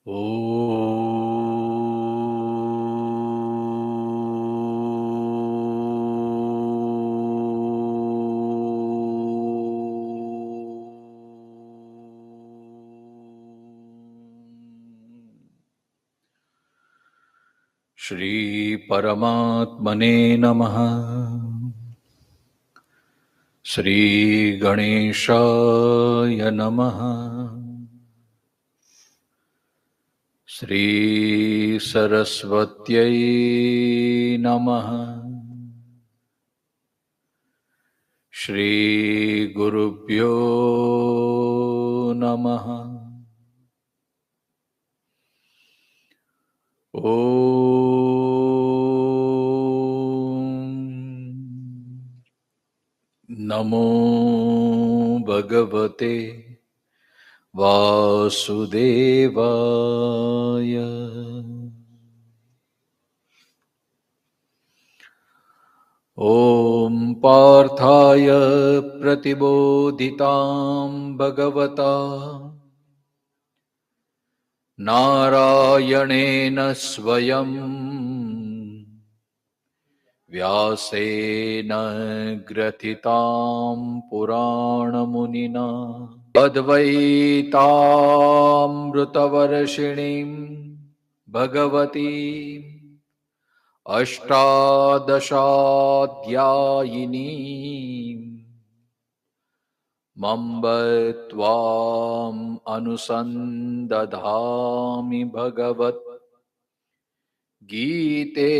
ओ श्री परमात्मने नमः। श्री गणेशाय नमः। श्री सरस्वत्यै नमः। श्री गुरुभ्यो नमः। नमो भगवते वासुदेवाय। ॐ पार्थाय प्रतिबोधितां भगवता नारायणेन स्वयं व्यासेन ग्रथितां पुराणमुनिना अद्वैतामृतवर्षिणीं भगवतीम् अष्टादशाध्यायिनीम् मम्ब त्वाम् अनुसन्दधामि भगवत् गीते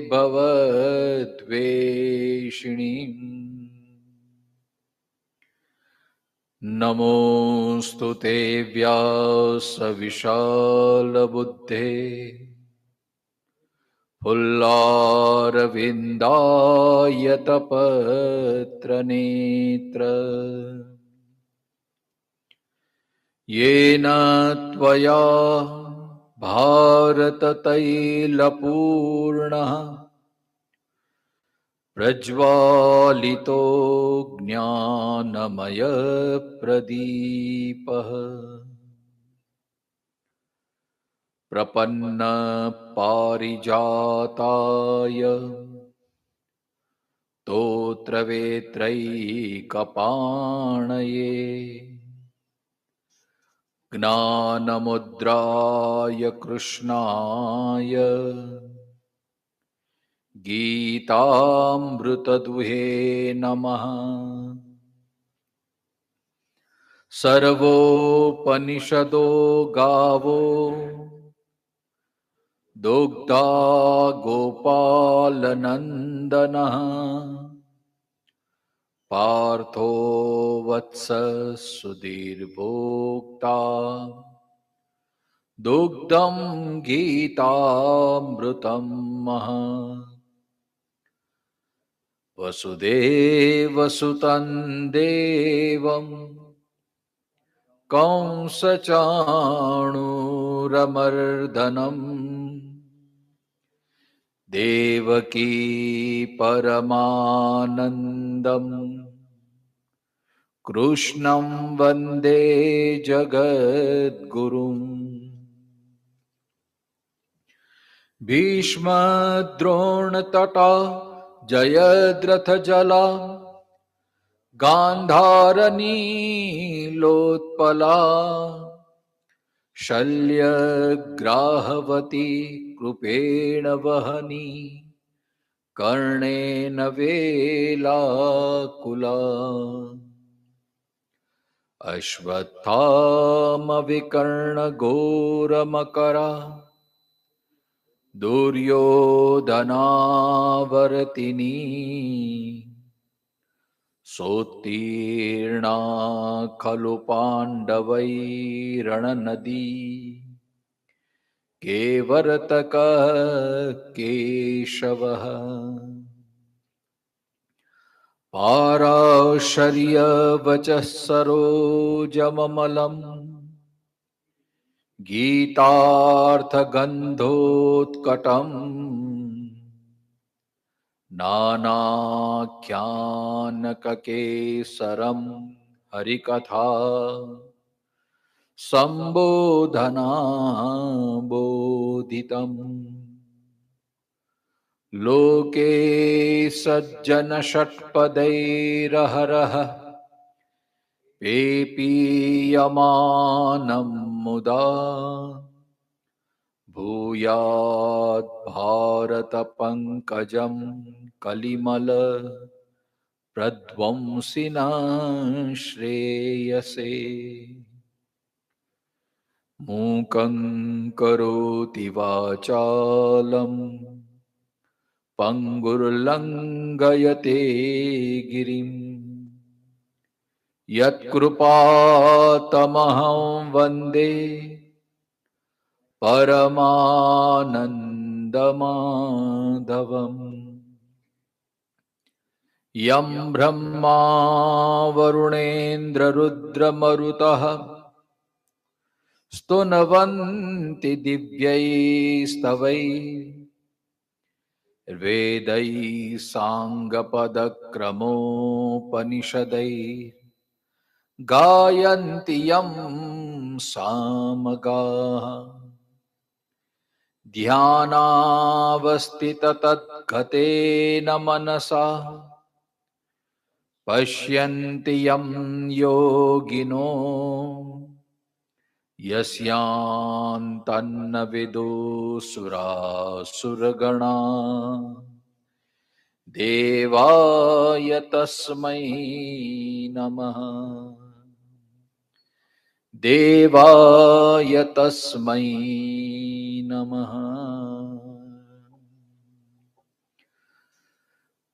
भवद्वेषिणीम्। नमोऽस्तु ते व्यासविशालबुद्धे पुल्लारविन्दायतपत्रनेत्र येन त्वया भारततैलपूर्णः प्रज्वालितो ज्ञानमयप्रदीपः प्रपन्न पारिजाताय स्तोत्रवेत्रैकपाणये ज्ञानमुद्राय कृष्णाय गीतामृतदुहे नमः। सर्वोपनिषदो गावो दुग्धा गोपालनन्दनः पार्थो वत्स सुधीर्भोक्ता दुग्धं गीतामृतं महा। वसुदेवसुतं देवं कंसचाणूरमर्दनम् देवकी परमानन्दम् कृष्णं वन्दे जगद्गुरुम्। भीष्मद्रोणतटा जयद्रथजला गान्धारनीलोत्पला शल्यग्राहवती कृपेण वहनी कर्णेन वेलाकुला अश्वत्थामविकर्णघोरमकरा दुर्योधनावर्तिनी सोत्तीर्णा खलु पाण्डवैरणनदी केवर्तकः केशवः पाराशर्यवचः सरोजममलम् गीतार्थगन्धोत्कटम् नानाख्यानककेसरं हरिकथा संबोधना बोधितम् लोके सज्जन षट्पदैरहरः पेपीयमानं मुदा भूयात् भारत पंकजं कलिमल प्रध्वंसिना श्रेयसे मूकं करोति वाचालम् पंगुर्लंघयते गिरिं यत्कृपातमहं वन्दे परमानन्दमाधवम् यं ब्रह्मा वरुणेन्द्ररुद्रमरुतः स्तुवन्ति दिव्यैस्तवैः वेदैः साङ्गपदक्रमोपनिषदैः गायन्ति यं सामगाः ध्यानावस्थिततद्गतेन मनसा पश्यन्ति यं योगिनो यस्यान्तन्न विदुसुरासुरगणा देवाय तस्मै नमः देवाय तस्मै नमः।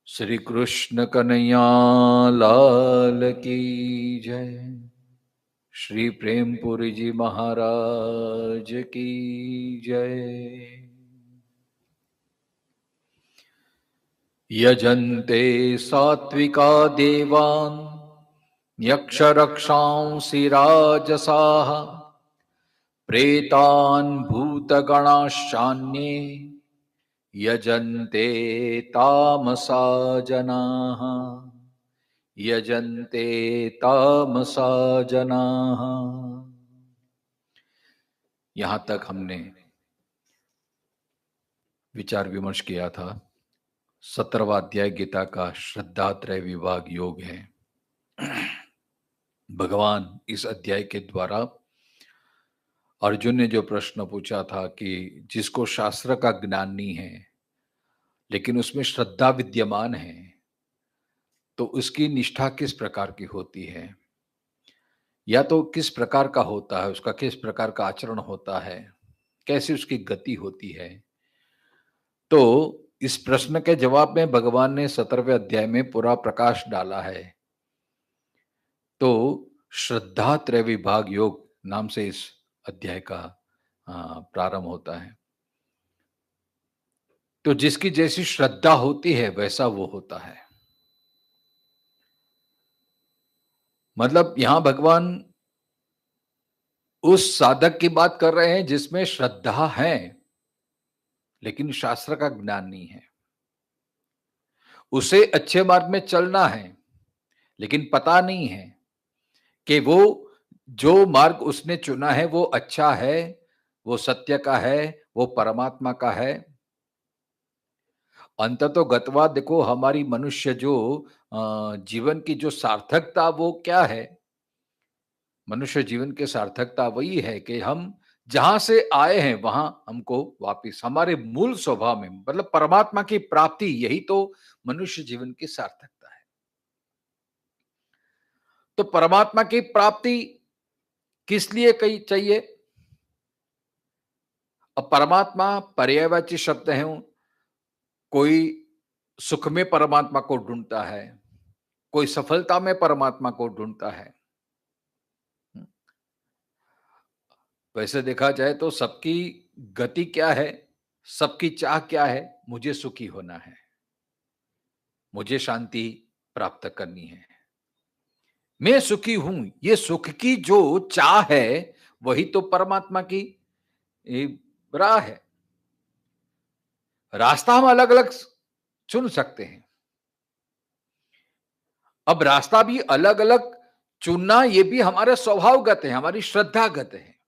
श्री कृष्ण कन्हैया लाल की जय। श्री प्रेमपुरी जी महाराज की जय। यजन्ते सात्विका देवान् यक्षरक्षांसि राजसाः प्रेतान् भूतगणाश्चान्ये यजन्ते तामसा जनाः यजन्ते तामसा जनाः। यहां तक हमने विचार विमर्श किया था। 17वां अध्याय गीता का श्रद्धात्रय विभाग योग है। भगवान इस अध्याय के द्वारा अर्जुन ने जो प्रश्न पूछा था कि जिसको शास्त्र का ज्ञान नहीं है लेकिन उसमें श्रद्धा विद्यमान है तो उसकी निष्ठा किस प्रकार की होती है, या तो किस प्रकार का होता है, उसका किस प्रकार का आचरण होता है, कैसी उसकी गति होती है। तो इस प्रश्न के जवाब में भगवान ने 17वें अध्याय में पूरा प्रकाश डाला है। तो श्रद्धा त्रय विभाग योग नाम से इस अध्याय का प्रारंभ होता है। तो जिसकी जैसी श्रद्धा होती है वैसा वो होता है। मतलब यहां भगवान उस साधक की बात कर रहे हैं जिसमें श्रद्धा है लेकिन शास्त्र का ज्ञान नहीं है। उसे अच्छे मार्ग में चलना है लेकिन पता नहीं है कि वो जो मार्ग उसने चुना है वो अच्छा है, वो सत्य का है, वो परमात्मा का है। अंततो गत्वा देखो हमारी मनुष्य जो जीवन की जो सार्थकता वो क्या है। मनुष्य जीवन की सार्थकता वही है कि हम जहां से आए हैं वहां हमको वापिस हमारे मूल स्वभाव में मतलब परमात्मा की प्राप्ति, यही तो मनुष्य जीवन की सार्थकता है। तो परमात्मा की प्राप्ति किस लिए कही चाहिए? अब परमात्मा पर्यायवाची शब्द है। कोई सुख में परमात्मा को ढूंढता है, कोई सफलता में परमात्मा को ढूंढता है। वैसे देखा जाए तो सबकी गति क्या है, सबकी चाह क्या है? मुझे सुखी होना है, मुझे शांति प्राप्त करनी है, मैं सुखी हूं। ये सुख की जो चाह है वही तो परमात्मा की राह है। रास्ता हम अलग अलग चुन सकते हैं। अब रास्ता भी अलग अलग चुनना ये भी हमारे स्वभावगत है, हमारी श्रद्धागत है।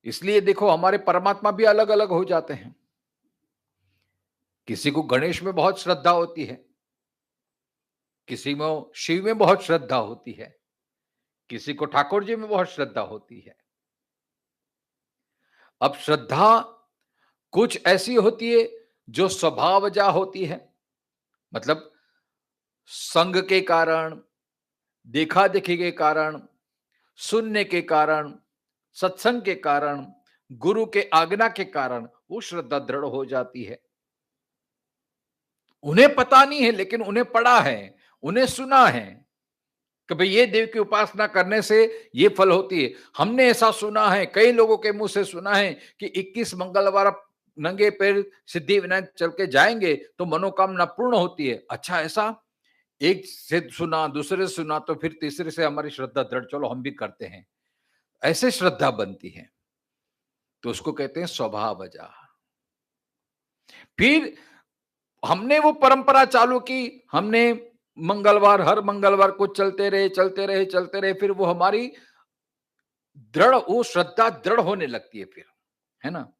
इसलिए देखो हमारे परमात्मा भी अलग-अलग हो जाते हैं। किसी को गणेश में बहुत श्रद्धा होती है, किसी में शिव में बहुत श्रद्धा होती है, किसी को ठाकुर जी में बहुत श्रद्धा होती है। अब श्रद्धा कुछ ऐसी होती है जो स्वभावजा होती है, मतलब संग के कारण, देखा-देखी के कारण, सुनने के कारण, सत्संग के कारण, गुरु के आज्ञा के कारण वो श्रद्धा दृढ़ हो जाती है। उन्हें पता नहीं है लेकिन उन्हें पढ़ा है, उन्हें सुना है कि भाई ये देव की उपासना करने से ये फल होती है। हमने ऐसा सुना है, कई लोगों के मुंह से सुना है कि 21 मंगलवार आप नंगे पैर सिद्धिविनायक चल के जाएंगे तो मनोकामना पूर्ण होती है। अच्छा ऐसा? एक से सुना, दूसरे से सुना तो फिर तीसरे से हमारी श्रद्धा दृढ़, चलो हम भी करते हैं। ऐसे श्रद्धा बनती है, तो उसको कहते हैं स्वभावजा। फिर हमने वो परंपरा चालू की, हमने मंगलवार, हर मंगलवार को चलते रहे, चलते रहे, चलते रहे, फिर वो हमारी दृढ़, वो श्रद्धा दृढ़ होने लगती है फिर, है ना?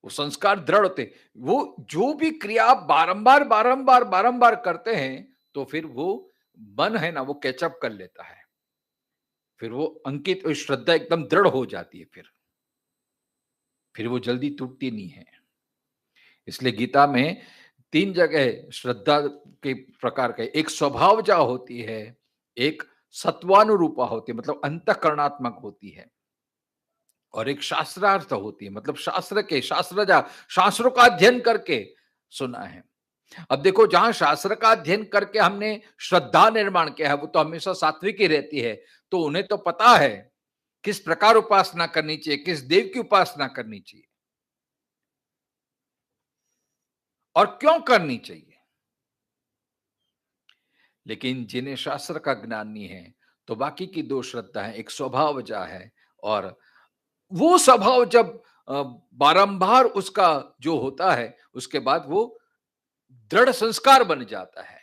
वो संस्कार दृढ़ होते, वो जो भी क्रिया आप बारंबार बारंबार बारंबार करते हैं तो फिर वो मन है ना, वो कैचअप कर लेता है, फिर वो अंकित, श्रद्धा एकदम दृढ़ हो जाती है, फिर वो जल्दी टूटती नहीं है। इसलिए गीता में 3 जगह श्रद्धा के प्रकार के, एक स्वभावजा होती है, एक सत्वानुरूपा होती है मतलब अंतःकरणात्मक होती है, और एक शास्त्रार्थ होती है मतलब शास्त्रजा, शास्त्रों का अध्ययन करके सुना है। अब देखो जहां शास्त्र का अध्ययन करके हमने श्रद्धा निर्माण किया है वो तो हमेशा सात्विक ही रहती है, तो उन्हें तो पता है किस प्रकार उपासना करनी चाहिए, किस देव की उपासना करनी चाहिए और क्यों करनी चाहिए। लेकिन जिन्हें शास्त्र का ज्ञान नहीं है तो बाकी की 2 श्रद्धा है, एक स्वभावजा है, और वो स्वभाव जब बारंबार उसका जो होता है उसके बाद वो दृढ़ संस्कार बन जाता है।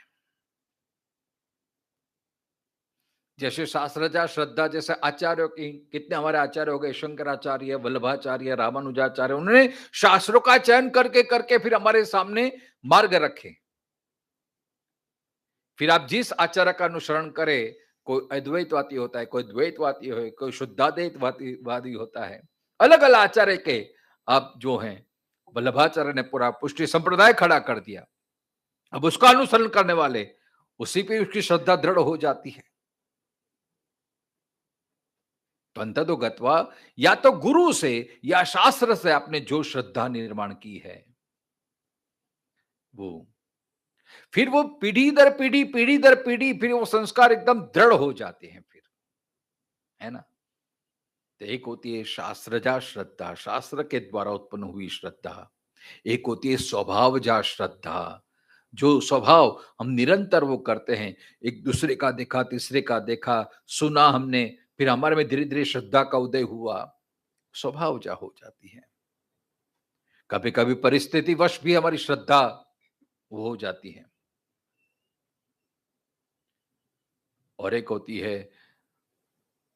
जैसे शास्त्रजा श्रद्धा, जैसे आचार्यों की, कितने हमारे आचार्य हो गए, शंकराचार्य, वल्लभाचार्य, रामानुजाचार्य, उन्होंने शास्त्रों का चयन करके करके फिर हमारे सामने मार्ग रखे। फिर आप जिस आचार्य का अनुसरण करें, कोई अद्वैतवादी होता है, कोई द्वैतवादी है, कोई शुद्धाद्वैतवादी होता है, अलग अलग आचार्य के आप जो हैं, वल्लभाचार्य ने पूरा पुष्टि संप्रदाय खड़ा कर दिया। अब उसका अनुसरण करने वाले, उसी पे उसकी श्रद्धा दृढ़ हो जाती है। तो अंततो गत्वा या तो गुरु से या शास्त्र से आपने जो श्रद्धा निर्माण की है वो, फिर वो पीढ़ी दर पीढ़ी फिर वो संस्कार एकदम दृढ़ हो जाते हैं फिर, है ना? तो एक होती है शास्त्रजा श्रद्धा, शास्त्र के द्वारा उत्पन्न हुई श्रद्धा। एक होती है स्वभावजा श्रद्धा, जो स्वभाव हम निरंतर वो करते हैं, एक दूसरे का देखा, तीसरे का देखा, सुना हमने, फिर हमारे में धीरे-धीरे श्रद्धा का उदय हुआ, स्वभावजा हो जाती है। कभी-कभी परिस्थितिवश भी हमारी श्रद्धा वो हो जाती है। और एक होती है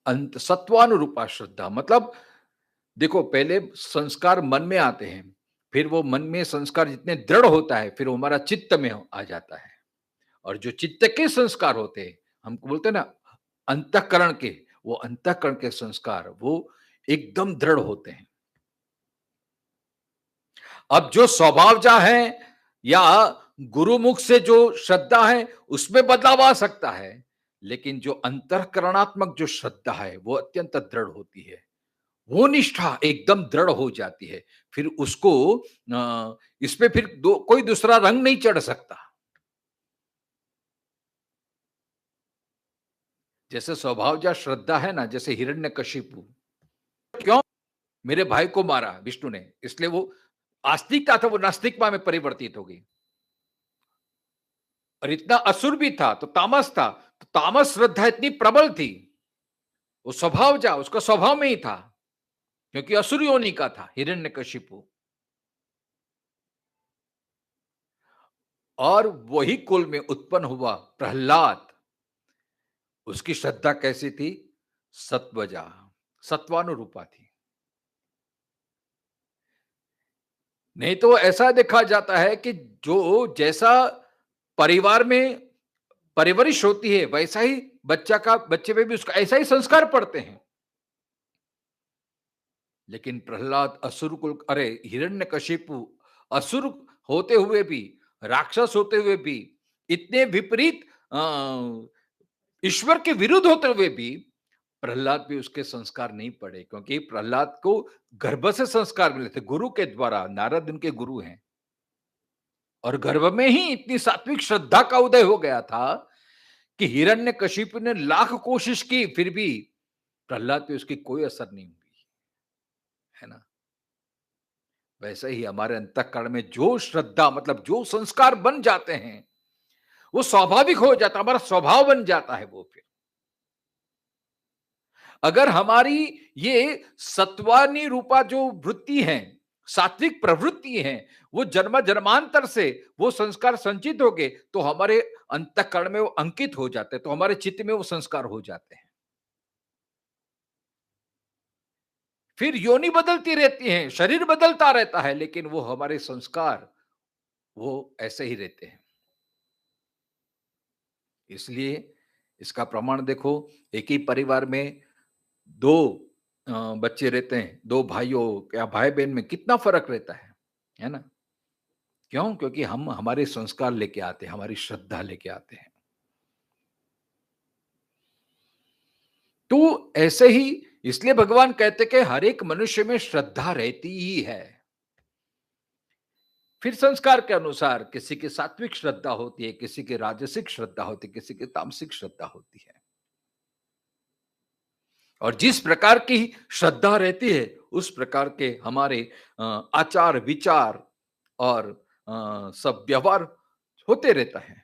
अंत सत्वानुरूपा श्रद्धा, मतलब देखो पहले संस्कार मन में आते हैं, फिर वो मन में संस्कार जितने दृढ़ होता है, फिर वो हमारा चित्त में आ जाता है, और जो चित्त के संस्कार होते हैं, हमको बोलते हैं ना अंतःकरण के, वो अंतःकरण के संस्कार वो एकदम दृढ़ होते हैं। अब जो स्वभावजा है या गुरुमुख से जो श्रद्धा है उसमें बदलाव आ सकता है, लेकिन जो अंतःकरणात्मक जो श्रद्धा है वो अत्यंत दृढ़ होती है, वो निष्ठा एकदम दृढ़ हो जाती है, फिर उसको इसपे फिर कोई दूसरा रंग नहीं चढ़ सकता। जैसे स्वभावजा श्रद्धा है ना, जैसे हिरण्यकशिपु, क्यों मेरे भाई को मारा विष्णु ने, इसलिए वो आस्तिकता था वो नास्तिकता में परिवर्तित हो गई, और इतना असुर भी था तो तामस था, तो तामस श्रद्धा इतनी प्रबल थी, वो स्वभावजा उसका स्वभाव में ही था, क्योंकि असुर योनि का था हिरण्यकशिपु। और वही कुल में उत्पन्न हुआ प्रहलाद। उसकी श्रद्धा कैसी थी? सत्वजा, सत्वानुरूपा थी। नहीं तो ऐसा देखा जाता है कि जो जैसा परिवार में परवरिश होती है, वैसा ही बच्चे पे भी उसका ऐसा ही संस्कार पड़ते हैं। लेकिन प्रहलाद असुर कुल, अरे हिरण्यकशिपु असुर होते हुए भी, राक्षस होते हुए भी, इतने विपरीत ईश्वर के विरुद्ध होते हुए भी प्रहलाद भी उसके संस्कार नहीं पड़े, क्योंकि प्रहलाद को गर्भ से संस्कार मिले थे गुरु के द्वारा। नारद उनके गुरु हैं, और गर्भ में ही इतनी सात्विक श्रद्धा का उदय हो गया था कि हिरण्यकशिपु ने लाख कोशिश की, फिर भी प्रहलाद पे उसकी कोई असर नहीं हुई, है ना। वैसे ही हमारे अंतःकरण में जो श्रद्धा, मतलब जो संस्कार बन जाते हैं, वो स्वाभाविक हो जाता, हमारा स्वभाव बन जाता है वो। फिर अगर हमारी ये सत्वानी रूपा जो वृत्ति है, सात्विक प्रवृत्ति है, वो जन्म जन्मांतर से वो संस्कार संचित हो गए, तो हमारे अंतःकरण में वो अंकित हो जाते हैं, तो हमारे चित्त में वो संस्कार हो जाते हैं। फिर योनि बदलती रहती है, शरीर बदलता रहता है, लेकिन वो हमारे संस्कार वो ऐसे ही रहते हैं। इसलिए इसका प्रमाण देखो, एक ही परिवार में दो बच्चे रहते हैं, दो भाइयों या भाई बहन में कितना फर्क रहता है ना। क्यों? क्योंकि हम हमारे संस्कार लेके आते हैं, हमारी श्रद्धा लेके आते हैं। तो ऐसे ही इसलिए भगवान कहते कि हर एक मनुष्य में श्रद्धा रहती ही है। फिर संस्कार के अनुसार किसी की सात्विक श्रद्धा होती है, किसी की राजसिक श्रद्धा होती है, किसी की तामसिक श्रद्धा होती है। और जिस प्रकार की श्रद्धा रहती है, उस प्रकार के हमारे आचार विचार और सब व्यवहार होते रहता है।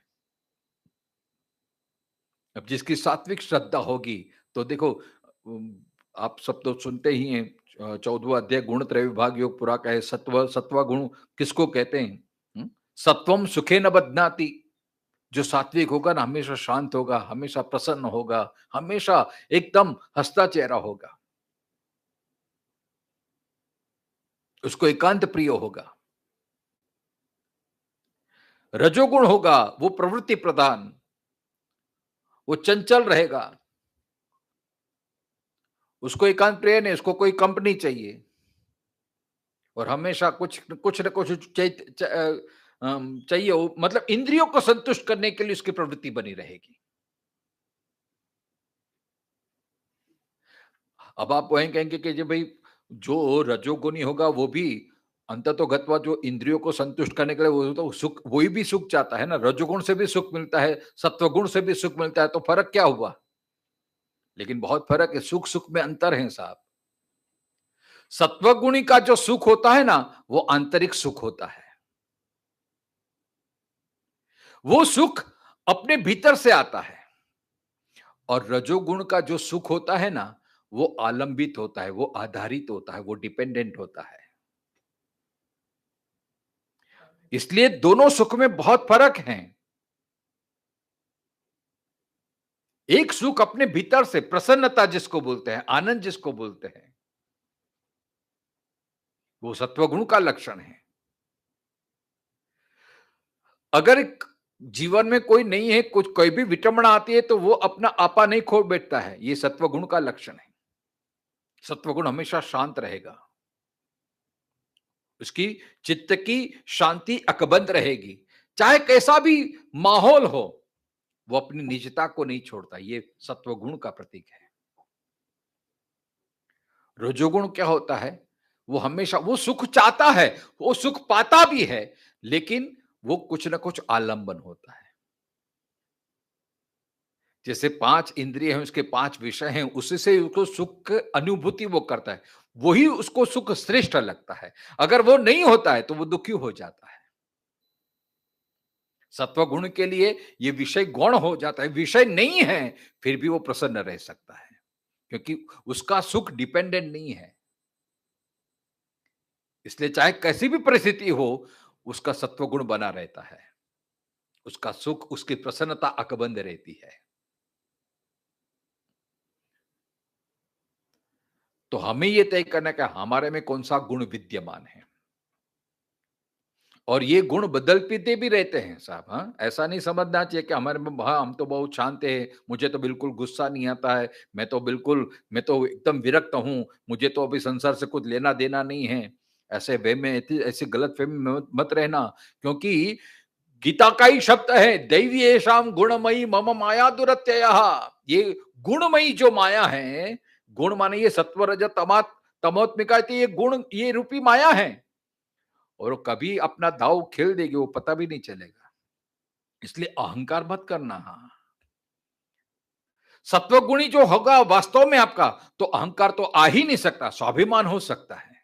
अब जिसकी सात्विक श्रद्धा होगी, तो देखो आप सब तो सुनते ही हैं, 14वां अध्याय गुणत्रय विभाग योग पुरा का है, सत्व गुण किसको कहते हैं? सत्वम सुखे न बध्नाति। जो सात्विक होगा ना, हमेशा शांत होगा, हमेशा प्रसन्न होगा, हमेशा एकदम हंसता चेहरा होगा, उसको एकांत प्रिय होगा। रजोगुण होगा, वो प्रवृत्ति प्रधान, वो चंचल रहेगा, उसको एकांत प्रिय नहीं, उसको कोई कंपनी चाहिए, और हमेशा कुछ कुछ न कुछ चाहिए हो, मतलब इंद्रियों को संतुष्ट करने के लिए उसकी प्रवृत्ति बनी रहेगी। अब आप वही कहेंगे कि जी भाई, जो रजोगुणी होगा वो भी अंततोगत्वा जो इंद्रियों को संतुष्ट करने के लिए, वो तो सुख, वही भी सुख चाहता है ना। रजोगुण से भी सुख मिलता है, सत्वगुण से भी सुख मिलता है, तो फर्क क्या हुआ? लेकिन बहुत फर्क है, सुख सुख में अंतर है साहब। सत्वगुणी का जो सुख होता है ना, वो आंतरिक सुख होता है। वो सुख अपने भीतर से आता है। और रजोगुण का जो सुख होता है ना, वो आलंबित होता है, वो आधारित होता है, वो डिपेंडेंट होता है। इसलिए दोनों सुख में बहुत फर्क है। एक सुख अपने भीतर से, प्रसन्नता जिसको बोलते हैं, आनंद जिसको बोलते हैं, वो सत्वगुण का लक्षण है। अगर जीवन में कोई नहीं है, कुछ कोई भी विटंबना आती है, तो वो अपना आपा नहीं खो बैठता है, ये सत्वगुण का लक्षण है। सत्वगुण हमेशा शांत रहेगा, उसकी चित्त की शांति अकबंध रहेगी, चाहे कैसा भी माहौल हो, वो अपनी निजता को नहीं छोड़ता। ये सत्वगुण का प्रतीक है। रजोगुण क्या होता है? वो हमेशा वो सुख चाहता है, वो सुख पाता भी है, लेकिन वो कुछ ना कुछ आलंबन होता है। जैसे 5 इंद्रिय हैं, उसके 5 विषय हैं, उससे उसको सुख अनुभूति वो करता है, वही उसको सुख श्रेष्ठ लगता है। अगर वो नहीं होता है, तो वो दुखी हो जाता है। सत्वगुण के लिए ये विषय गौण हो जाता है, विषय नहीं है, फिर भी वो प्रसन्न रह सकता है, क्योंकि उसका सुख डिपेंडेंट नहीं है। इसलिए चाहे कैसी भी परिस्थिति हो, उसका सत्वगुण बना रहता है। उसका सुख, उसकी प्रसन्नता अकबंद रहती है। तो हमें ये तय करना है कि हमारे में कौन-सा गुण विद्यमान है। और ये गुण बदलते भी रहते हैं साहब, हाँ? ऐसा नहीं समझना चाहिए कि हमारे में हाँ, हम तो बहुत शांत हैं, मुझे तो बिल्कुल गुस्सा नहीं आता है, मैं तो एकदम विरक्त हूँ, मुझे तो अभी संसार से कुछ लेना-देना नहीं है। ऐसे वे में ऐसी गलतफ़हमी में मत रहना, क्योंकि गीता का ही शब्द है, दैवी येषां गुणमयी मम माया दुरत्ययः। ये गुणमयी जो माया है, गुण माने ये सत्व, रज, तमोत्मिका, ये गुण, ये रूपी माया है। और वो कभी अपना दांव खेल देगी, वो पता भी नहीं चलेगा। इसलिए अहंकार मत करना। हाँ, सत्वगुणी जो होगा वास्तव में आपका, तो अहंकार तो आ ही नहीं सकता, स्वाभिमान हो सकता है।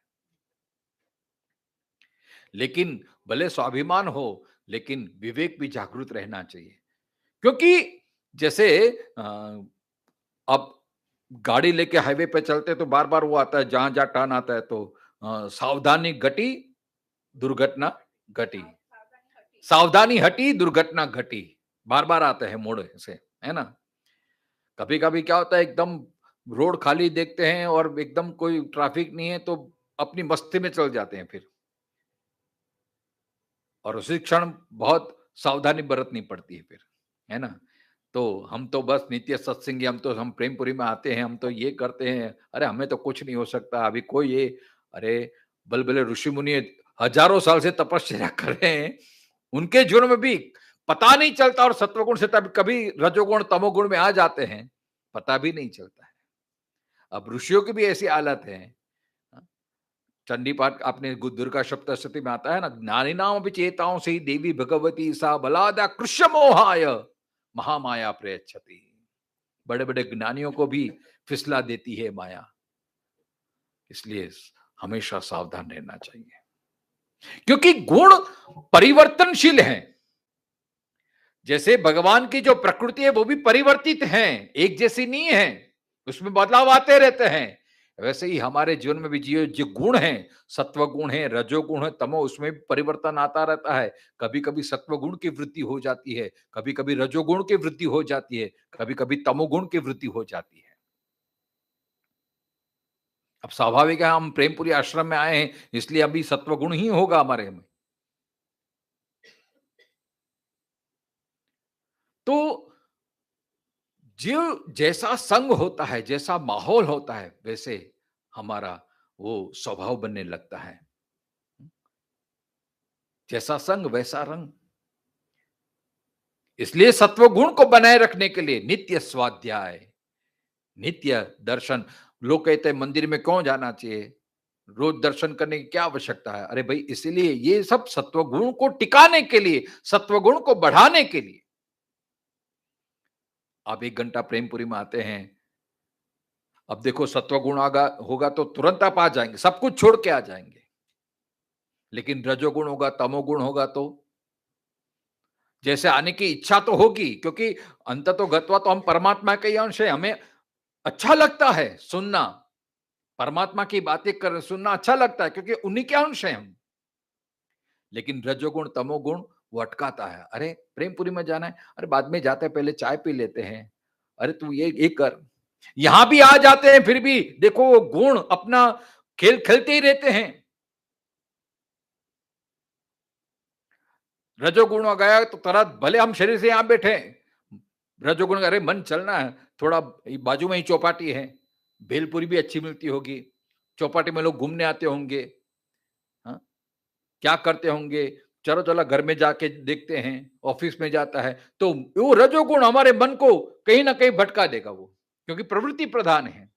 लेकिन भले स्वाभिमान हो, लेकिन विवेक भी जागृत रहना चाहिए। क्योंकि जैसे अब गाड़ी लेके हाईवे पे चलते तो बार बार वो आता है, जहां जहां टर्न आता है तो सावधानी घटी, दुर्घटना घटी, सावधानी हटी, दुर्घटना घटी, बार बार आते हैं मोड़ से, है ना? कभी कभी क्या होता है, एकदम रोड खाली देखते हैं और एकदम कोई ट्रैफिक नहीं है, तो अपनी मस्ती में चल जाते हैं फिर, और उसी क्षण बहुत सावधानी बरतनी पड़ती है फिर, है ना? तो हम तो बस नित्य सत्संगी, हम प्रेमपुरी में आते हैं, हम तो ये करते हैं, अरे हमें तो कुछ नहीं हो सकता, अभी कोई ये, अरे बलबले ऋषि मुनि हजारों साल से तपस्या कर रहे हैं, उनके जीवन में भी पता नहीं चलता, और सत्वगुण से तब कभी रजोगुण तमोगुण में आ जाते हैं, पता भी नहीं चलता है। अब ऋषियों की भी ऐसी हालत है। चंडी पाठ आपने दुर्गा सप्तशती में आता है ना, ज्ञानी नाम विचेताओं से देवी भगवती सा बलादा कृष्ण मोहाय महामाया प्रयच्छति। बड़े बड़े ज्ञानियों को भी फिसला देती है माया, इसलिए हमेशा सावधान रहना चाहिए, क्योंकि गुण परिवर्तनशील हैं। जैसे भगवान की जो प्रकृति है वो भी परिवर्तित है, एक जैसी नहीं है, उसमें बदलाव आते रहते हैं। वैसे ही हमारे जीवन में भी जो गुण है, सत्व गुण है, रजो गुण है, तमो, उसमें भी परिवर्तन आता रहता है। कभी कभी सत्व गुण की वृद्धि हो जाती है, कभी कभी रजोगुण की वृद्धि हो जाती है, कभी कभी तमोगुण की वृद्धि हो जाती है। अब स्वाभाविक है, हम प्रेमपुरी आश्रम में आए हैं, इसलिए अभी सत्वगुण ही होगा हमारे में। तो जो जैसा संग होता है, जैसा माहौल होता है, वैसे हमारा वो स्वभाव बनने लगता है। जैसा संग वैसा रंग। इसलिए सत्वगुण को बनाए रखने के लिए नित्य स्वाध्याय, नित्य दर्शन। लोग कहते हैं मंदिर में क्यों जाना चाहिए, रोज दर्शन करने की क्या आवश्यकता है? अरे भाई, इसीलिए ये सब सत्वगुण को टिकाने के लिए, सत्वगुण को बढ़ाने के लिए। आप 1 घंटा प्रेमपुरी में आते हैं, अब देखो सत्वगुण आगा होगा तो तुरंत आप आ जाएंगे, सब कुछ छोड़ के आ जाएंगे। लेकिन रजोगुण होगा, तमोगुण होगा तो जैसे आने की इच्छा तो होगी, क्योंकि अंततोगत्वा तो हम परमात्मा के ही अंश है, हमें अच्छा लगता है सुनना, परमात्मा की बातें कर सुनना अच्छा लगता है, क्योंकि उन्हीं के अंश हैं हम। लेकिन रजोगुण तमोगुण वो अटकाता है। अरे प्रेमपुरी में जाना है, अरे बाद में जाते हैं, पहले चाय पी लेते हैं, अरे तू ये कर। यहां भी आ जाते हैं, फिर भी देखो वो गुण अपना खेल खेलते ही रहते हैं। रजोगुण आ गया तो तुरंत, भले हम शरीर से यहां बैठे, रजोगुण, अरे मन चलना है थोड़ा, बाजू में ही चौपाटी है, भेलपुरी भी अच्छी मिलती होगी, चौपाटी में लोग घूमने आते होंगे, हाँ? क्या करते होंगे, चलो चलो घर में जाके देखते हैं, ऑफिस में जाता है, तो वो रजोगुण हमारे मन को कहीं ना कहीं भटका देगा वो, क्योंकि प्रवृत्ति प्रधान है,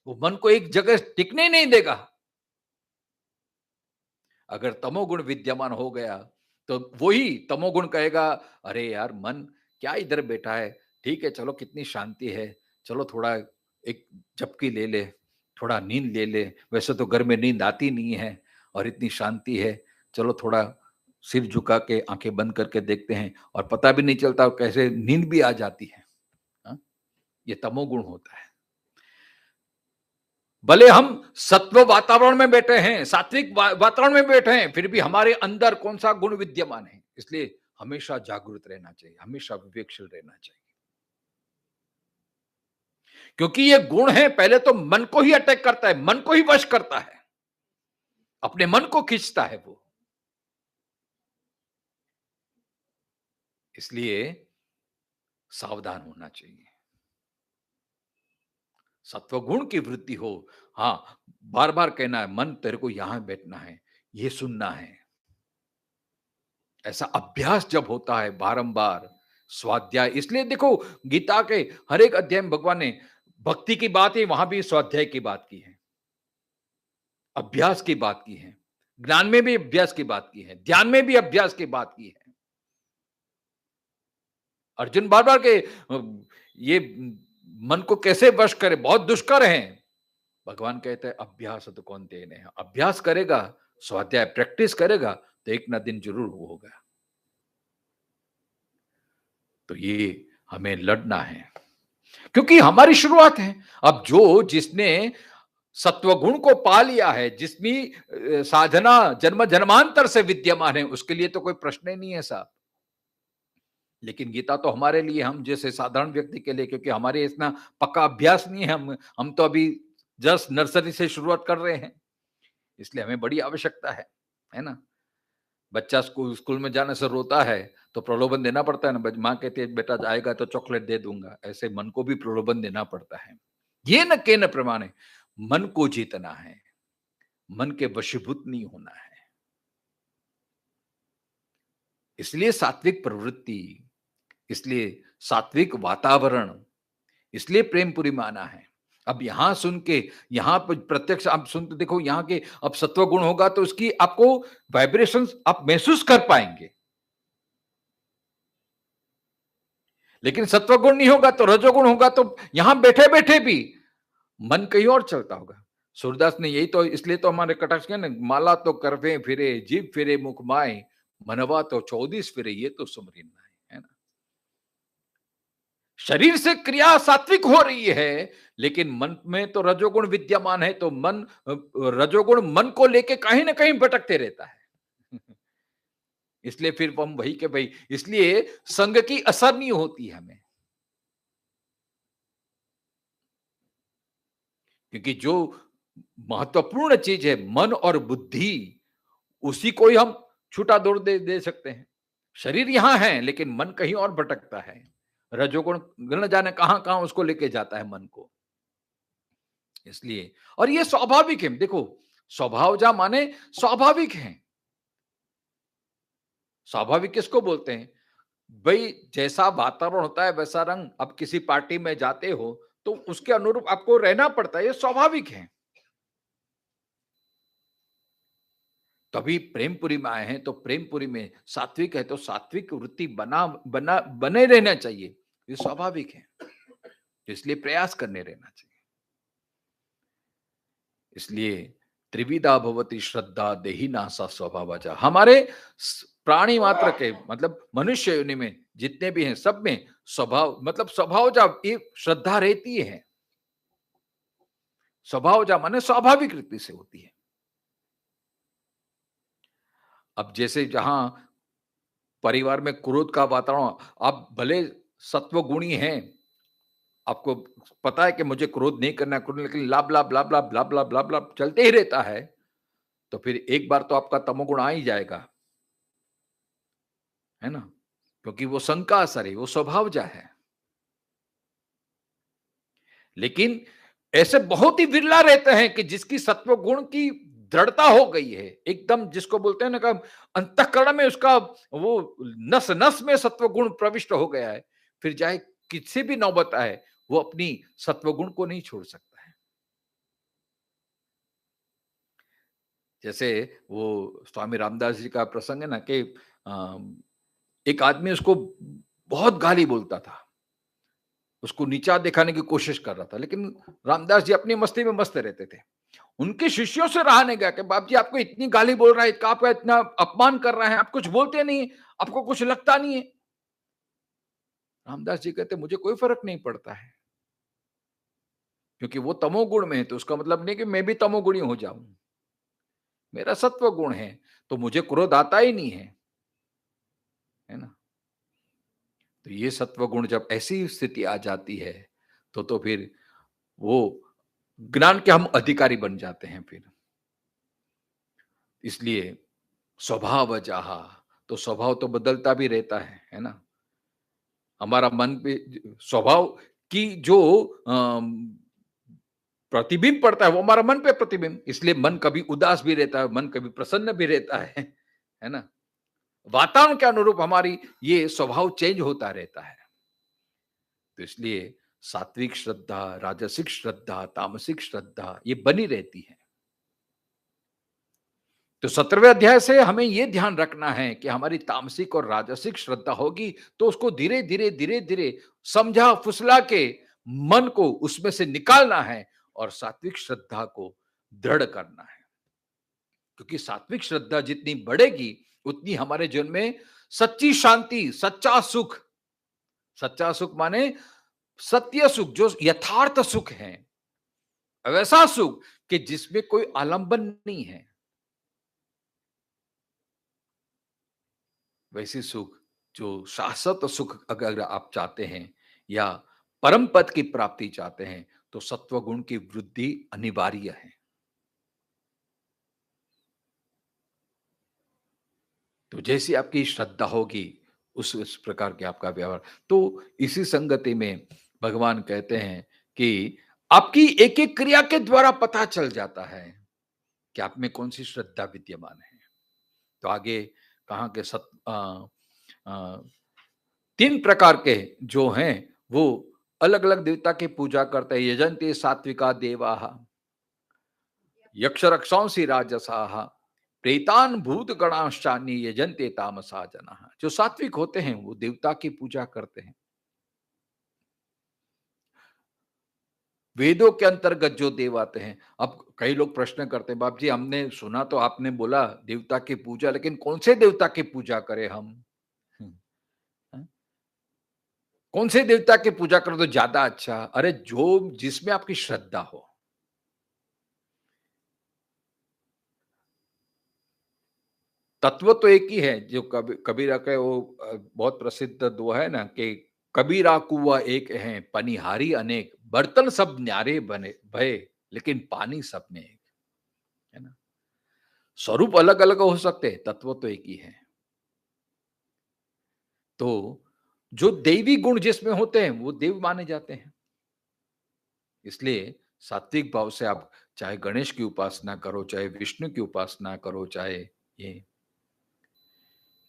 वो मन को एक जगह टिकने नहीं देगा। अगर तमोगुण विद्यमान हो गया, तो वही तमोगुण कहेगा, अरे यार मन क्या इधर बैठा है, ठीक है चलो कितनी शांति है, चलो थोड़ा एक झपकी ले ले, थोड़ा नींद ले ले, वैसे तो घर में नींद आती नहीं है और इतनी शांति है, चलो थोड़ा सिर झुका के आंखें बंद करके देखते हैं, और पता भी नहीं चलता कैसे नींद भी आ जाती है। हाँ? ये तमोगुण होता है। भले हम सत्व वातावरण में बैठे हैं, सात्विक वातावरण में बैठे हैं, फिर भी हमारे अंदर कौन सा गुण विद्यमान है, इसलिए हमेशा जागरूक रहना चाहिए, हमेशा विवेकशील रहना चाहिए। क्योंकि ये गुण है, पहले तो मन को ही अटैक करता है, मन को ही वश करता है, अपने मन को खींचता है वो। इसलिए सावधान होना चाहिए। सत्वगुण की वृद्धि हो, हाँ, बार-बार कहना है, मन तेरे को यहां बैठना है, ये सुनना है। ऐसा अभ्यास जब होता है बारंबार, स्वाध्याय, इसलिए देखो गीता के हर एक अध्याय में भगवान ने भक्ति की बात है, वहां भी स्वाध्याय की बात की है, अभ्यास की बात की है, ज्ञान में भी अभ्यास की बात की है, ध्यान में भी अभ्यास की बात की है। अर्जुन बार-बार के ये मन को कैसे वश करे, बहुत दुष्कर है। भगवान कहते हैं अभ्यास तो कौन तेने, अभ्यास करेगा, स्वाध्याय प्रैक्टिस करेगा तो एक ना दिन जरूर वो होगा। तो ये हमें लड़ना है, क्योंकि हमारी शुरुआत है। अब जो जिसने सत्वगुण को पा लिया है, जिसकी साधना जन्म जन्मांतर से विद्यमान है, उसके लिए तो कोई प्रश्न ही नहीं है साहब। लेकिन गीता तो हमारे लिए, हम जैसे साधारण व्यक्ति के लिए, क्योंकि हमारे इतना पक्का अभ्यास नहीं है, हम तो अभी जस्ट नर्सरी से शुरुआत कर रहे हैं, इसलिए हमें बड़ी आवश्यकता है ना। बच्चा स्कूल स्कूल में जाने से रोता है तो प्रलोभन देना पड़ता है ना, माँ कहती है बेटा आएगा तो चॉकलेट दे दूंगा, ऐसे मन को भी प्रलोभन देना पड़ता है। ये न के न प्रमाणे, मन को जीतना है, मन के वशीभूत नहीं होना है। इसलिए सात्विक प्रवृत्ति, इसलिए सात्विक वातावरण, इसलिए प्रेमपुरी माना है। अब यहां सुन के, यहां पर प्रत्यक्ष आप सुन के देखो, यहां के अब सत्व गुण होगा तो उसकी आपको वाइब्रेशंस आप महसूस कर पाएंगे। लेकिन सत्व गुण नहीं होगा तो रजोगुण होगा, तो यहां बैठे बैठे भी मन कहीं और चलता होगा। सूरदास ने यही तो, इसलिए तो हमारे कटाक्ष के ना, माला तो करवे फिरे जीव फिरे मुख माए, मनवा तो 24 फिरे ये तो सुमरी नाय, है ना। शरीर से क्रिया सात्विक हो रही है, लेकिन मन में तो रजोगुण विद्यमान है, तो मन रजोगुण मन को लेके कहीं ना कहीं भटकते रहता है। इसलिए फिर हम वही के भाई, इसलिए संग की असर नहीं होती हमें, क्योंकि जो महत्वपूर्ण चीज है मन और बुद्धि, उसी को ही हम छूटा दौड़ दे सकते हैं। शरीर यहां है लेकिन मन कहीं और भटकता है, रजोगुण न जाने कहां कहां उसको लेके जाता है मन को। इसलिए, और ये स्वाभाविक है, देखो स्वभावजा माने स्वाभाविक है। स्वाभाविक किसको बोलते हैं भाई, जैसा वातावरण होता है वैसा रंग। अब किसी पार्टी में जाते हो तो उसके अनुरूप आपको रहना पड़ता है, ये स्वाभाविक है। तभी प्रेमपुरी में आए हैं, तो प्रेमपुरी में सात्विक है तो सात्विक वृत्ति बना बना बने रहना चाहिए, ये स्वाभाविक है, इसलिए प्रयास करने रहना चाहिए। इसलिए त्रिविधा भवति श्रद्धा देहिना सा स्वभावजा, हमारे प्राणी मात्र के मतलब मनुष्य योनि में जितने भी हैं सब में स्वभाव मतलब स्वभावजा ये श्रद्धा रहती है। स्वभावजा माने स्वाभाविक रीति से होती है। अब जैसे जहां परिवार में क्रोध का वातावरण, आप भले सत्वगुणी हैं, आपको पता है कि मुझे क्रोध नहीं करना है, लेकिन लाभ लाभ लाभ लाभ लाभ लाभ लाभ लाभ चलते ही रहता है, तो फिर एक बार तो आपका तमोगुण आ ही जाएगा, है ना। क्योंकि वो संग का असर है, वो स्वभावजा है। लेकिन ऐसे बहुत ही विरला रहते हैं कि जिसकी सत्व गुण की दृढ़ता हो गई है एकदम, जिसको बोलते हैं ना कि अंतःकरण में उसका वो नस नस में सत्व गुण प्रविष्ट हो गया है, फिर चाहे किसी भी नौबत आए वो अपनी सत्व गुण को नहीं छोड़ सकता है। जैसे वो स्वामी रामदास जी का प्रसंग है ना कि एक आदमी उसको बहुत गाली बोलता था, उसको नीचा दिखाने की कोशिश कर रहा था, लेकिन रामदास जी अपनी मस्ती में मस्त रहते थे। उनके शिष्यों से रहा नहीं गया कि बाप जी आपको इतनी गाली बोल रहा है, आपका इतना अपमान कर रहा है, आप कुछ बोलते नहीं, आपको कुछ लगता नहीं है। रामदास जी कहते मुझे कोई फर्क नहीं पड़ता है, क्योंकि वो तमोगुण में है तो उसका मतलब नहीं कि मैं भी तमोगुणी हो जाऊं। मेरा सत्व गुण है तो मुझे क्रोध आता ही नहीं है, है ना। तो ये सत्व गुण जब ऐसी स्थिति आ जाती है, तो फिर वो ज्ञान के हम अधिकारी बन जाते हैं फिर। इसलिए स्वभाव जहा, तो स्वभाव तो बदलता भी रहता है ना? हमारा मन पे स्वभाव की जो अम, प्रतिबिंब पड़ता है वो हमारा मन पे प्रतिबिंब, इसलिए मन कभी उदास भी रहता है, मन कभी प्रसन्न भी रहता है ना? वातावरण के अनुरूप हमारी ये स्वभाव चेंज होता रहता है। तो इसलिए सात्विक श्रद्धा, राजसिक श्रद्धा, तामसिक श्रद्धा ये बनी रहती है। तो 17वें अध्याय से हमें यह ध्यान रखना है कि हमारी तामसिक और राजसिक श्रद्धा होगी तो उसको धीरे-धीरे समझा फुसला के मन को उसमें से निकालना है और सात्विक श्रद्धा को दृढ़ करना है। क्योंकि सात्विक श्रद्धा जितनी बढ़ेगी, उतनी हमारे जीवन में सच्ची शांति, सच्चा सुख माने सत्य सुख, जो यथार्थ सुख है, वैसा सुख कि जिसमें कोई आलंबन नहीं है। वैसी सुख, जो शाश्वत सुख अगर आप चाहते हैं या परम पद की प्राप्ति चाहते हैं, तो सत्व गुण की वृद्धि अनिवार्य है। तो जैसी आपकी श्रद्धा होगी, उस प्रकार के आपका व्यवहार। तो इसी संगति में भगवान कहते हैं कि आपकी एक-एक क्रिया के द्वारा पता चल जाता है कि आप में कौन-सी श्रद्धा विद्यमान है। तो आगे कहा कि 3 प्रकार के जो हैं, वो अलग-अलग देवता की पूजा करते हैं। यजन्ते सात्विका देवाः, यक्ष रक्षांसि राजसाः, प्रेतान् भूत गणांश्चान्ये यजन्ते तामसा जनाः। जो सात्विक होते हैं, वो देवता की पूजा करते हैं। वेदों के अंतर्गत जो देव आते हैं, अब कई लोग प्रश्न करते हैं, बाप जी हमने सुना तो आपने बोला देवता की पूजा, लेकिन कौन से देवता की पूजा करें हम? हुँ, हाँ? कौन से देवता की पूजा करो तो ज्यादा अच्छा? अरे जो जिसमें आपकी श्रद्धा हो। तत्व तो एक ही है, जो कबीरा का वो बहुत प्रसिद्ध दोहा है ना कि कबीरा कुआँ एक है, पनिहारी अनेक, बर्तन सब न्यारे बने भये, लेकिन पानी सब में एक, है ना? स्वरूप अलग-अलग हो सकते हैं, तत्व तो एक ही है। तो जो दैवी गुण जिसमें होते हैं, वो देव माने जाते हैं। इसलिए सात्विक भाव से आप चाहे गणेश की उपासना करो, चाहे विष्णु की उपासना करो, चाहे ये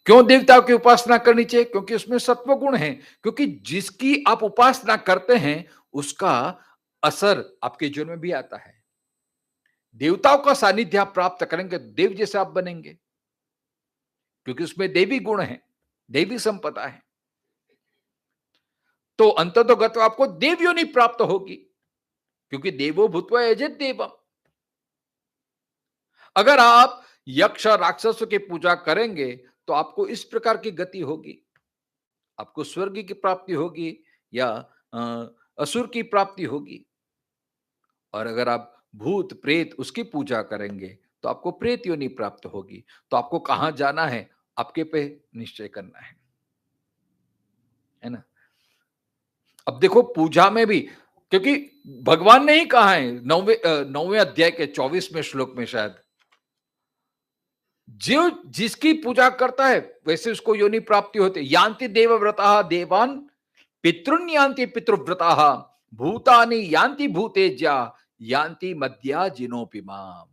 क्यों देवताओं की उपासना करनी चाहिए? क्योंकि उसमें सत्व गुण है। क्योंकि जिसकी आप उपासना करते हैं, उसका असर आपके जीवन में भी आता है। देवताओं का सानिध्य आप प्राप्त करेंगे, देव जैसे आप बनेंगे। क्योंकि उसमें देवी गुण है, देवी संपदा है। तो अंततोगत्वा आपको देव योनि प्राप्त होगी, क्योंकि देवो भूत्वा यजेत देवम्। अगर आप यक्ष राक्षसों की पूजा करेंगे, तो आपको इस प्रकार की गति होगी। आपको स्वर्ग की प्राप्ति होगी या असुर की प्राप्ति होगी। और अगर आप भूत प्रेत उसकी पूजा करेंगे, तो आपको प्रेत योनि प्राप्त होगी। तो आपको कहां जाना है, आपके पे निश्चय करना है ना? अब देखो पूजा में भी, क्योंकि भगवान ने ही कहा है 9वें अध्याय के 24वें श्लोक में शायद, जो जिसकी पूजा करता है वैसे उसको योनि प्राप्ति होती है। यान्ति देवव्रता देवान, पितृन यान्ति पितृव्रताः, भूतानि यान्ति भूतेज्या, यान्ति मद्या जिनोपिमाम।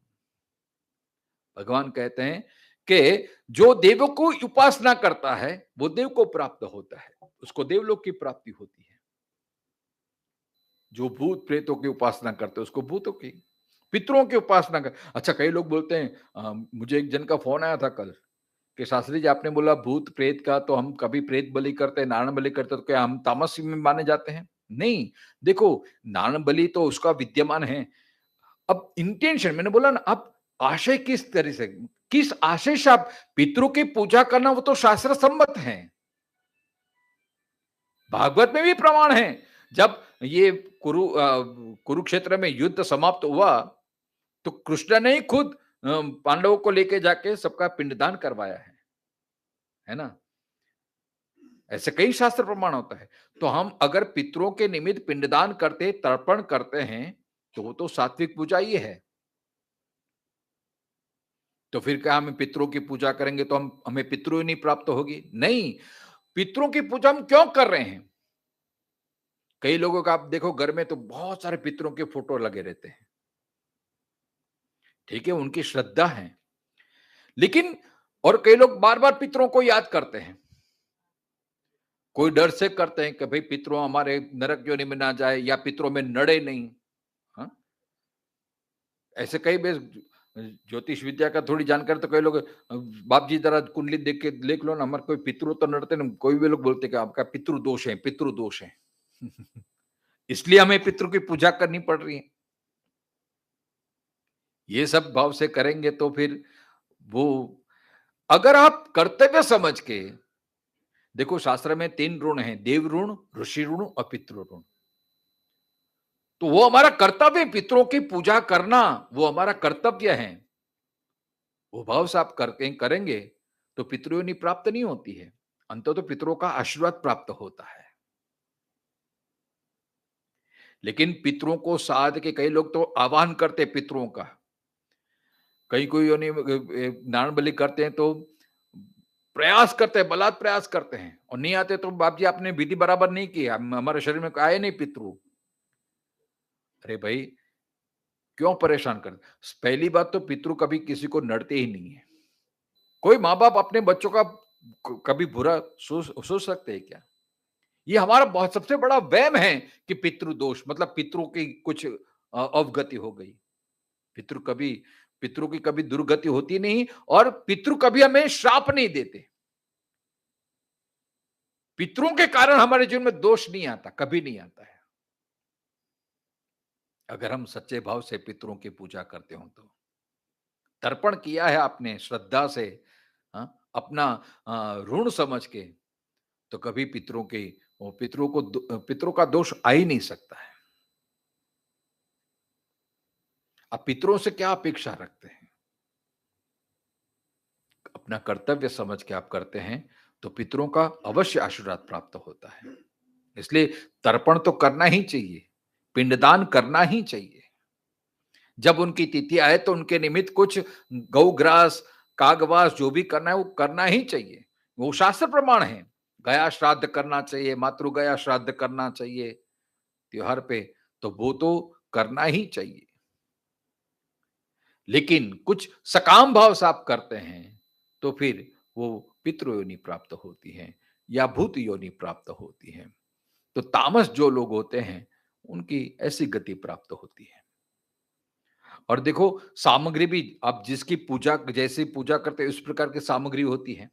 भगवान कहते हैं कि जो देवों को उपासना करता है, वो देव को प्राप्त होता है, उसको देवलोक की प्राप्ति होती है। जो भूत प्रेतों की उपासना करते हैं, उसको भूतों की, पितरों की उपासना कर। अच्छा, कई लोग बोलते हैं, मुझे एक जन का फोन आया था कल कि शास्त्री जी आपने बोला भूत प्रेत का, तो हम कभी प्रेत बलि करते हैं, नारायण बलि करते हैं, तो क्या हम तामस में माने जाते हैं? नहीं, देखो नारायण बलि तो उसका विद्यमान है। अब इंटेंशन मैंने बोला ना, अब आशय किस तरह से, किस आशय से आप पितरों की पूजा करना, वो तो शास्त्र सम्मत है। भागवत में भी प्रमाण है। जब ये कुरुक्षेत्र में युद्ध समाप्त हुआ, तो कृष्ण ने ही खुद पांडवों को लेके जाके सबका पिंडदान करवाया है ना? ऐसे कई शास्त्र प्रमाण होता है। तो हम अगर पितरों के निमित्त पिंडदान करते, तर्पण करते हैं, तो वो तो सात्विक पूजा ही है। तो फिर क्या हम पितरों की पूजा करेंगे तो हम हमें पितृयोनि प्राप्त होगी? नहीं, पितरों की पूजा हम क्यों कर रहे हैं? कई लोगों का आप देखो घर में तो बहुत सारे पितरों के फोटो लगे रहते हैं। ठीक है, उनकी श्रद्धा है। लेकिन और कई लोग बार-बार पितरों को याद करते हैं। कोई डर से करते हैं कि भाई पितरों हमारे नरक योनि में ना जाए या पितरों में नड़े नहीं। हाँ, ऐसे कई बेस ज्योतिष विद्या का थोड़ी जानकारी तो कई लोग बाप जी जरा कुंडली देख के देख लो ना, हमारे कोई पितृ तो नड़ते ना, कोई भी लोग बोलते कि आपका पितृ दोष है, पितृ दोष है। इसलिए हमें पितृ की पूजा करनी पड़ रही है। ये सब भाव से करेंगे तो फिर वो अगर आप कर्तव्य समझ के देखो, शास्त्र में 3 ऋण हैं, देव ऋण, ऋषि ऋण और पितृ ऋण। तो वो हमारा कर्तव्य है, पितरों की पूजा करना, वो हमारा कर्तव्य है। वो भाव से आप करके करेंगे तो पितृयोनि प्राप्त नहीं होती है, अंततः तो पितरों का आशीर्वाद प्राप्त होता है। लेकिन पितरों को साध के कई लोग तो आह्वान करते पितरों का, कई कोई योनि नारायण बलि करते हैं तो प्रयास करते हैं, बलात् प्रयास करते हैं और नहीं आते तो बाप जी आपने विधि बराबर नहीं की, हमारे शरीर में आए नहीं पितृ। अरे भाई, क्यों परेशान कर? पहली बात तो पितृ कभी किसी को नड़ते ही नहीं है। कोई माँ-बाप अपने बच्चों का कभी बुरा सोच सकते हैं क्या? ये हमारा बहुत सबसे बड़ा वहम है कि पितृदोष मतलब पितरों की कुछ अवगति हो गई। पितृ कभी पितरों की कभी दुर्गति होती नहीं और पितृ कभी हमें श्राप नहीं देते। पितरों के कारण हमारे जीवन में दोष नहीं आता, कभी नहीं आता है। अगर हम सच्चे भाव से पितरों की पूजा करते हो तो। तर्पण किया है आपने श्रद्धा से, हाँ, अपना ऋण समझ के, तो कभी पितरों के वो पितरों का दोष आ ही नहीं सकता है। आप पितरों से क्या अपेक्षा रखते हैं? अपना कर्तव्य समझ के आप करते हैं, तो पितरों का अवश्य आशीर्वाद प्राप्त होता है। इसलिए तर्पण तो करना ही चाहिए, पिंडदान करना ही चाहिए। जब उनकी तिथि आए तो उनके निमित्त कुछ गौग्रास, कागवास जो भी करना है वो करना ही चाहिए। वो शास्त्र प्रमाण है। गया श्राद्ध करना चाहिए, मातृ गया श्राद्ध करना चाहिए त्योहार पे, तो वो तो करना ही चाहिए। लेकिन कुछ सकाम भाव से आप करते हैं, तो फिर वो पितृ योनि प्राप्त होती है या भूत योनि प्राप्त होती है। तो तामस जो लोग होते हैं, उनकी ऐसी गति प्राप्त होती है। और देखो, सामग्री भी आप जिसकी पूजा जैसी पूजा करते हैं उस प्रकार की सामग्री होती है।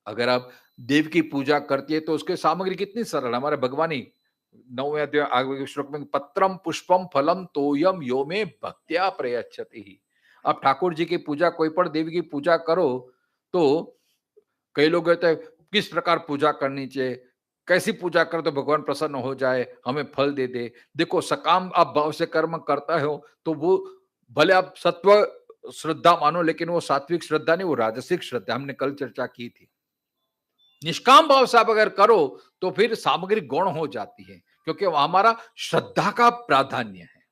अगर आप देव की पूजा करती है तो उसकी सामग्री कितनी सरल है। हमारे भगवान ही 9वें अध्याय आगे के श्लोक में पत्रम पुष्पम फलम तोयम यो में भक्त्या प्रयच्छति। आप ठाकुर जी की पूजा, कोई पण देवी की पूजा करो तो कई लोग कहते हैं किस प्रकार पूजा करनी चाहिए, कैसी पूजा करें तो भगवान प्रसन्न हो जाए, हमें फल दे दे। देखो, सकाम आप भाव से कर्म करता हो तो वो भले आप सत्व श्रद्धा मानो, लेकिन वो सात्विक श्रद्धा नहीं, वो राजसिक श्रद्धा, हमने कल चर्चा की थी। निष्काम भाव से आप अगर करो तो फिर सामग्री गौण हो जाती है, क्योंकि वो हमारा श्रद्धा का प्राधान्य है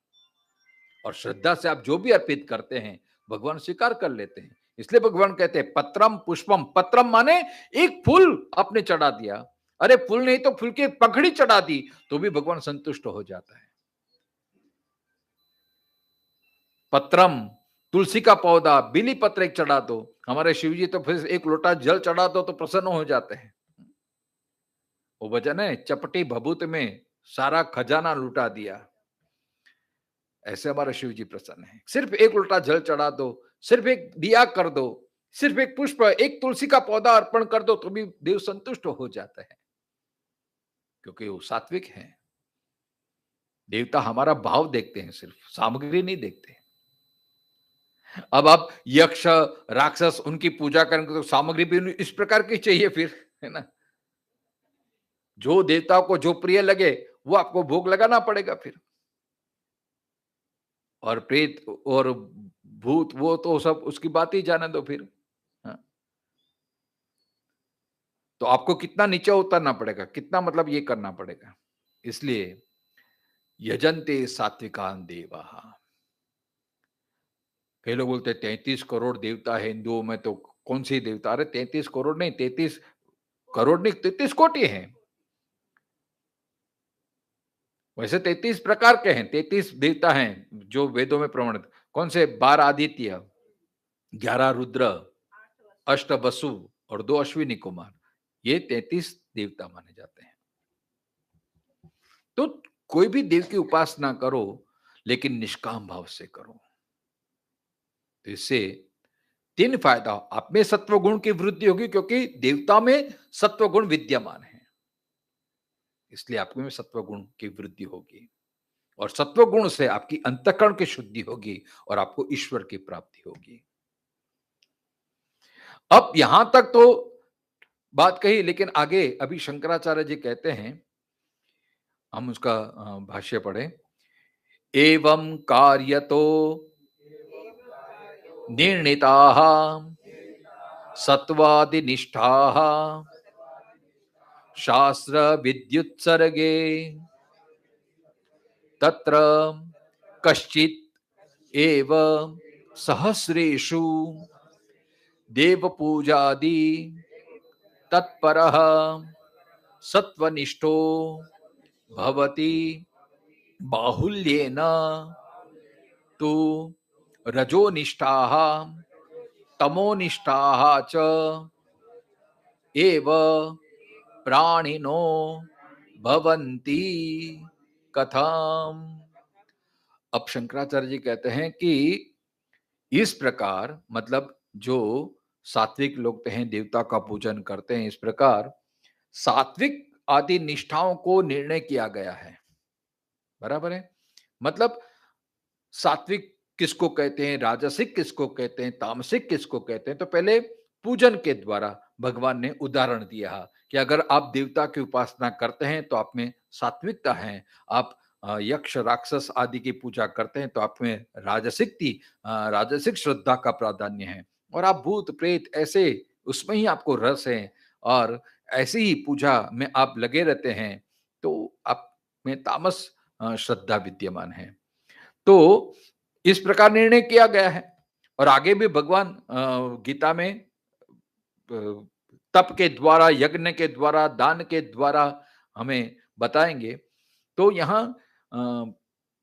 और श्रद्धा से आप जो भी अर्पित करते हैं भगवान स्वीकार कर लेते हैं। इसलिए भगवान कहते हैं पत्रम पुष्पम, पत्रम माने एक फूल आपने चढ़ा दिया, अरे फूल नहीं तो फूल की एक पंखड़ी चढ़ा दी तो भी भगवान संतुष्ट हो जाता है। पत्रम, तुलसी का पौधा, बिली पत्र एक चढ़ा दो, हमारे शिव जी तो फिर एक लोटा जल चढ़ा दो तो प्रसन्न हो जाते हैं। वो वचन है, चपटी भभूत में सारा खजाना लुटा दिया। ऐसे हमारे शिव जी प्रसन्न है। सिर्फ एक लोटा जल चढ़ा दो, सिर्फ एक दिया कर दो, सिर्फ एक पुष्प, एक तुलसी का पौधा अर्पण कर दो तो भी देव संतुष्ट हो जाता है, क्योंकि वो सात्विक है। देवता हमारा भाव देखते हैं, सिर्फ सामग्री नहीं देखते। अब आप यक्ष, राक्षस उनकी पूजा करेंगे तो सामग्री भी इस प्रकार की चाहिए फिर, है ना? जो देवताओं को जो प्रिय लगे वो आपको भोग लगाना पड़ेगा फिर। और प्रेत और भूत वो तो सब उसकी बात ही जाने दो फिर। हाँ। तो आपको कितना नीचे उतरना पड़ेगा, कितना मतलब ये करना पड़ेगा। इसलिए यजन्ते सात्विकान् देवाः। कई लोग बोलते हैं 33 करोड़ देवता है हिंदुओं में, तो कौन सी देवता? अरे 33 करोड़ नहीं, 33 करोड़ नहीं, 33 कोटि हैं। वैसे 33 प्रकार के हैं, 33 देवता हैं जो वेदों में प्रमाणित। कौन से? 12 आदित्य, 11 रुद्र, 8 वसु और 2 अश्विनी कुमार। ये 33 देवता माने जाते हैं। तो कोई भी देव की उपासना करो, लेकिन निष्काम भाव से करो। तो इससे 3 फायदा, आप में सत्व गुण की वृद्धि होगी, क्योंकि देवता में सत्व गुण विद्यमान है, इसलिए आपके में सत्व गुण की वृद्धि होगी, और सत्व गुण से आपकी अंतःकरण की शुद्धि होगी और आपको ईश्वर की प्राप्ति होगी। अब यहां तक तो बात कही, लेकिन आगे अभी शंकराचार्य जी कहते हैं, हम उसका भाष्य पढ़ें। एवं कार्यतो निर्णिताः सत्वादिनिष्ठाः शास्त्र विद्युत्सर्गे तत्र कश्चित् एव सहस्रेषु देवपूजादि तत्परः सत्वनिष्ठो भवति बाहुल्येन तु रजोनिष्ठाः तमोनिष्ठाः च एव प्राणिनो भवन्ति कथम। अब शंकराचार्य जी कहते हैं कि इस प्रकार, मतलब जो सात्विक लोग हैं, देवता का पूजन करते हैं, इस प्रकार सात्विक आदि निष्ठाओं को निर्णय किया गया है। बराबर है? मतलब सात्विक किसको कहते हैं, राजसिक किसको कहते हैं, तामसिक किसको कहते हैं, तो पहले पूजन के द्वारा भगवान ने उदाहरण दिया कि अगर आप देवता की उपासना करते हैं तो आप में सात्विकता है, आप यक्ष राक्षस आदि की पूजा करते हैं तो आप में राजसिक श्रद्धा का प्राधान्य है, और आप भूत प्रेत ऐसे उसमें ही आपको रस है, और ऐसी ही पूजा में आप लगे रहते हैं, तो आप में तामस श्रद्धा विद्यमान है। तो इस प्रकार निर्णय किया गया है, और आगे भी भगवान गीता में तप के द्वारा, यज्ञ के द्वारा, दान के द्वारा हमें बताएंगे। तो यहाँ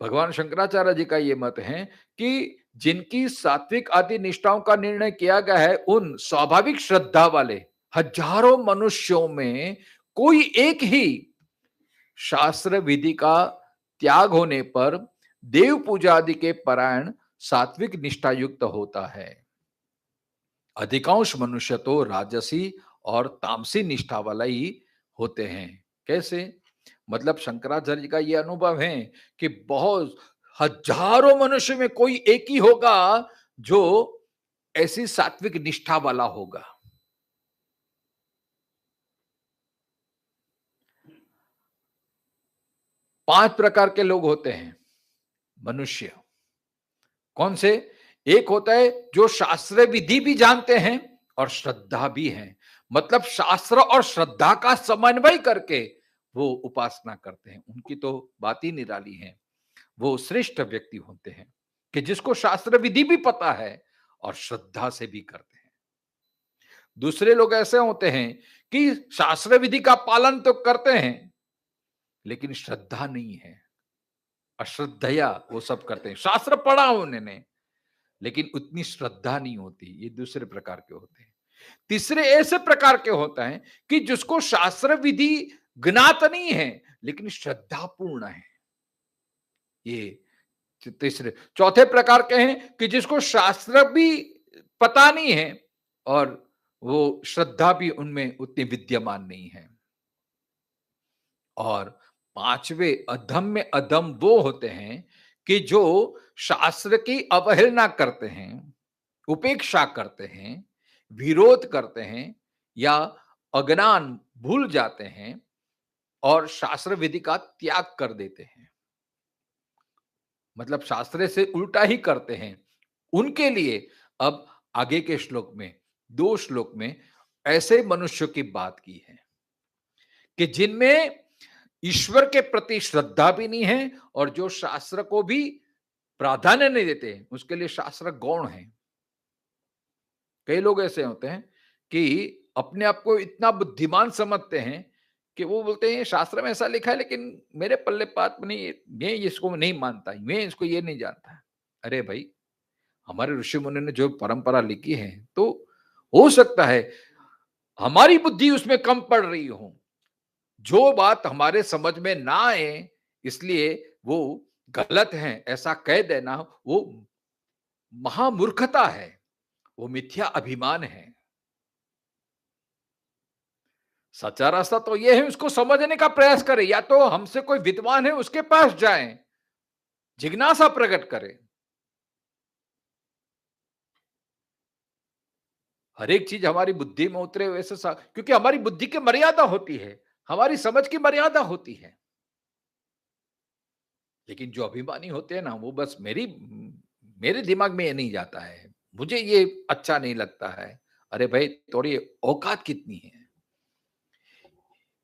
भगवान शंकराचार्य जी का ये मत है कि जिनकी सात्विक आदि निष्ठाओं का निर्णय किया गया है, उन स्वाभाविक श्रद्धा वाले हजारों मनुष्यों में कोई एक ही शास्त्र विधि का त्याग होने पर देव पूजा आदि के परायण सात्विक निष्ठा युक्त होता है। अधिकांश मनुष्य तो राजसी और तामसी निष्ठा वाला ही होते हैं। कैसे? मतलब शंकराचार्य जी का यह अनुभव है कि बहुत हजारों मनुष्य में कोई एक ही होगा जो ऐसी सात्विक निष्ठा वाला होगा। पांच प्रकार के लोग होते हैं मनुष्य। कौन से? एक होता है जो शास्त्र विधि भी जानते हैं और श्रद्धा भी है, मतलब शास्त्र और श्रद्धा का समन्वय करके वो उपासना करते हैं, उनकी तो बात ही निराली है। वो श्रेष्ठ व्यक्ति होते हैं कि जिसको शास्त्र विधि भी पता है और श्रद्धा से भी करते हैं। दूसरे लोग ऐसे होते हैं कि शास्त्र विधि का पालन तो करते हैं, लेकिन श्रद्धा नहीं है, अश्रद्धया वो सब करते हैं। शास्त्र पढ़ा उन्होंने, लेकिन उतनी श्रद्धा नहीं होती। ये दूसरे प्रकार के होते हैं। तीसरे ऐसे प्रकार के होता है कि जिसको शास्त्र विधि ज्ञात नहीं है, लेकिन श्रद्धा पूर्ण है। ये तीसरे। चौथे प्रकार के हैं कि जिसको शास्त्र भी पता नहीं है और वो श्रद्धा भी उनमें उतनी विद्यमान नहीं है। और पांचवे अधम में अधम वो होते हैं कि जो शास्त्र की अवहेलना करते हैं, उपेक्षा करते हैं, विरोध करते हैं, या अज्ञान भूल जाते हैं और शास्त्र विधि का त्याग कर देते हैं, मतलब शास्त्र से उल्टा ही करते हैं। उनके लिए अब आगे के श्लोक में, 2 श्लोक में ऐसे मनुष्य की बात की है कि जिनमें ईश्वर के प्रति श्रद्धा भी नहीं है और जो शास्त्र को भी प्राधान्य नहीं देते, उसके लिए शास्त्र गौण है। कई लोग ऐसे होते हैं कि अपने आप को इतना बुद्धिमान समझते हैं कि वो बोलते हैं शास्त्र में ऐसा लिखा है लेकिन मेरे पल्ले बात में नहीं, मैं इसको नहीं मानता, मैं इसको ये नहीं जानता। अरे भाई, हमारे ऋषि मुनि ने जो परंपरा लिखी है, तो हो सकता है हमारी बुद्धि उसमें कम पड़ रही हो, जो बात हमारे समझ में ना आए इसलिए वो गलत है ऐसा कह देना, वो महामूर्खता है, वो मिथ्या अभिमान है। सच्चा रास्ता तो ये है, उसको समझने का प्रयास करें, या तो हमसे कोई विद्वान है उसके पास जाएं, जिज्ञासा प्रकट करें। हर एक चीज हमारी बुद्धि में उतरे वैसे क्योंकि हमारी बुद्धि की मर्यादा होती है, हमारी समझ की मर्यादा होती है। लेकिन जो अभिमानी होते हैं ना, वो बस मेरे दिमाग में ये नहीं जाता है, मुझे ये अच्छा नहीं लगता है। अरे भाई, थोड़ी औकात कितनी है?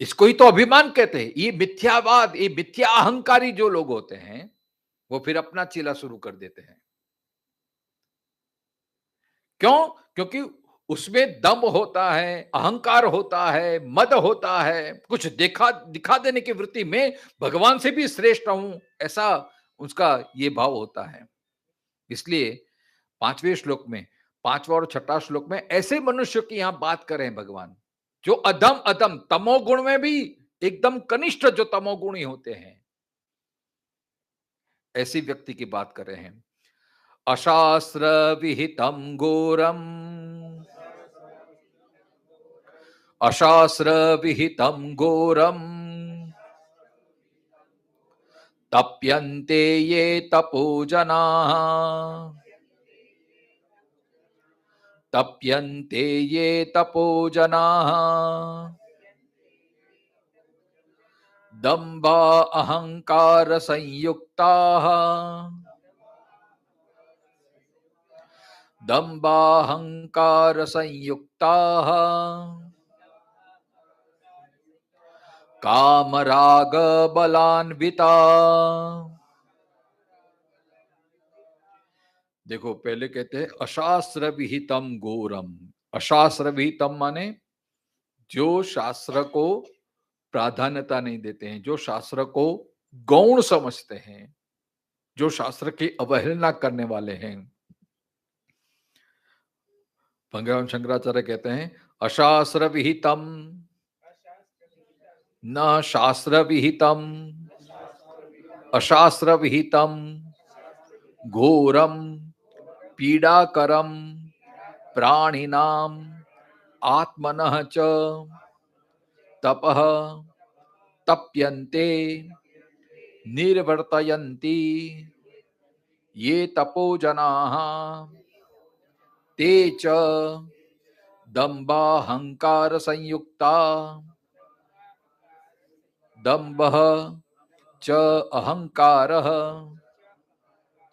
इसको ही तो अभिमान कहते हैं। ये मिथ्यावाद, ये मिथ्या अहंकारी जो लोग होते हैं, वो फिर अपना चीला शुरू कर देते हैं। क्यों? क्योंकि उसमें दम होता है, अहंकार होता है, मद होता है, कुछ दिखा देने की वृत्ति में भगवान से भी श्रेष्ठ हूं, ऐसा उसका ये भाव होता है। इसलिए 5वें श्लोक में, 5वां और 6वां श्लोक में ऐसे मनुष्य की यहां बात कर रहे हैं भगवान, जो अधम अधम तमोगुण में भी एकदम कनिष्ठ जो तमोगुणी होते हैं, ऐसी व्यक्ति की बात कर रहे हैं। अशास्त्र विहितम घोरम, अशास्त्र विहितम घोरम, तप्यन्ते ये तपो जनाः, तप्यन्ते ये तपो जनाः, दम्भा अहंकार संयुक्ताः, दम्भाहंकार संयुक्ताः, कामराग बलान्विता। देखो, पहले कहते हैं अशास्त्र विहितम घोरम। अशास्त्र विहितम माने जो शास्त्र को प्राधान्यता नहीं देते हैं, जो शास्त्र को गौण समझते हैं, जो शास्त्र की अवहेलना करने वाले हैं। भगवान शंकराचार्य कहते हैं अशास्त्र विहितम न शास्त्र विहितम, अशास्त्र विहितम घोरम पीड़ाकरम प्राणिनाम आत्मनः च तपः तप्यन्ते निर्वर्तयन्ति ये तपो जनाः ते च दम्भाहंकार संयुक्ता, दम्भः च अहंकारः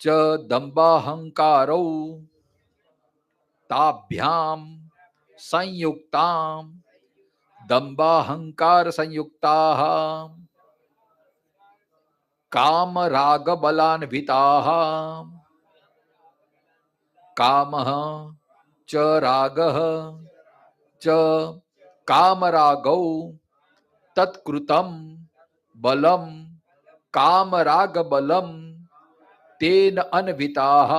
च दम्भाहंकारौ ताभ्याम संयुक्ताम दम्भाहंकार संयुक्ताः काम राग बलान्विताः, कामः च रागः च कामरागौ तत्कृतं बलम कामराग बलम तेन अन्विताः,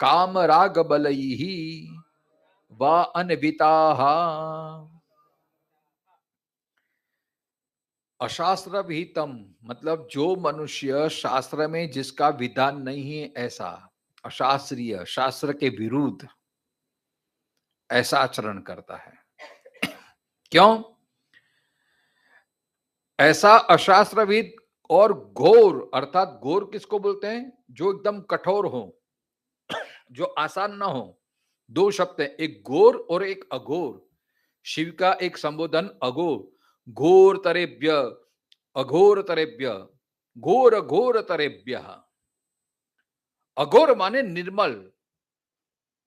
कामराग बलैः वा अन्विताः। अशास्त्र विहितम मतलब जो मनुष्य शास्त्र में जिसका विधान नहीं है, ऐसा अशास्त्रीय, शास्त्र के विरुद्ध ऐसा आचरण करता है। क्यों? ऐसा अशास्त्रविद और घोर, अर्थात घोर किसको बोलते हैं? जो एकदम कठोर हो, जो आसान ना हो। दो शब्द है, एक घोर और एक अघोर। शिव का एक संबोधन अघोर, घोर तरेभ्य, अघोर तरेभ्य, घोर घोर तरेभ्य। अघोर माने निर्मल,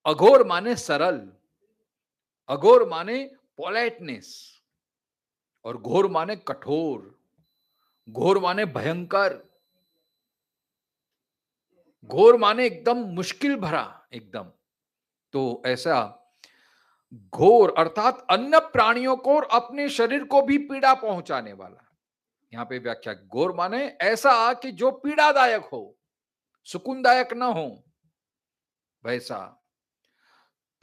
अघोर माने सरल, अघोर माने पोलाइटनेस, और घोर माने कठोर, घोर माने भयंकर, घोर माने एकदम मुश्किल भरा एकदम। तो ऐसा घोर अर्थात अन्य प्राणियों को और अपने शरीर को भी पीड़ा पहुंचाने वाला। यहाँ पे व्याख्या, घोर माने ऐसा कि जो पीड़ादायक हो, सुकूनदायक ना हो, वैसा।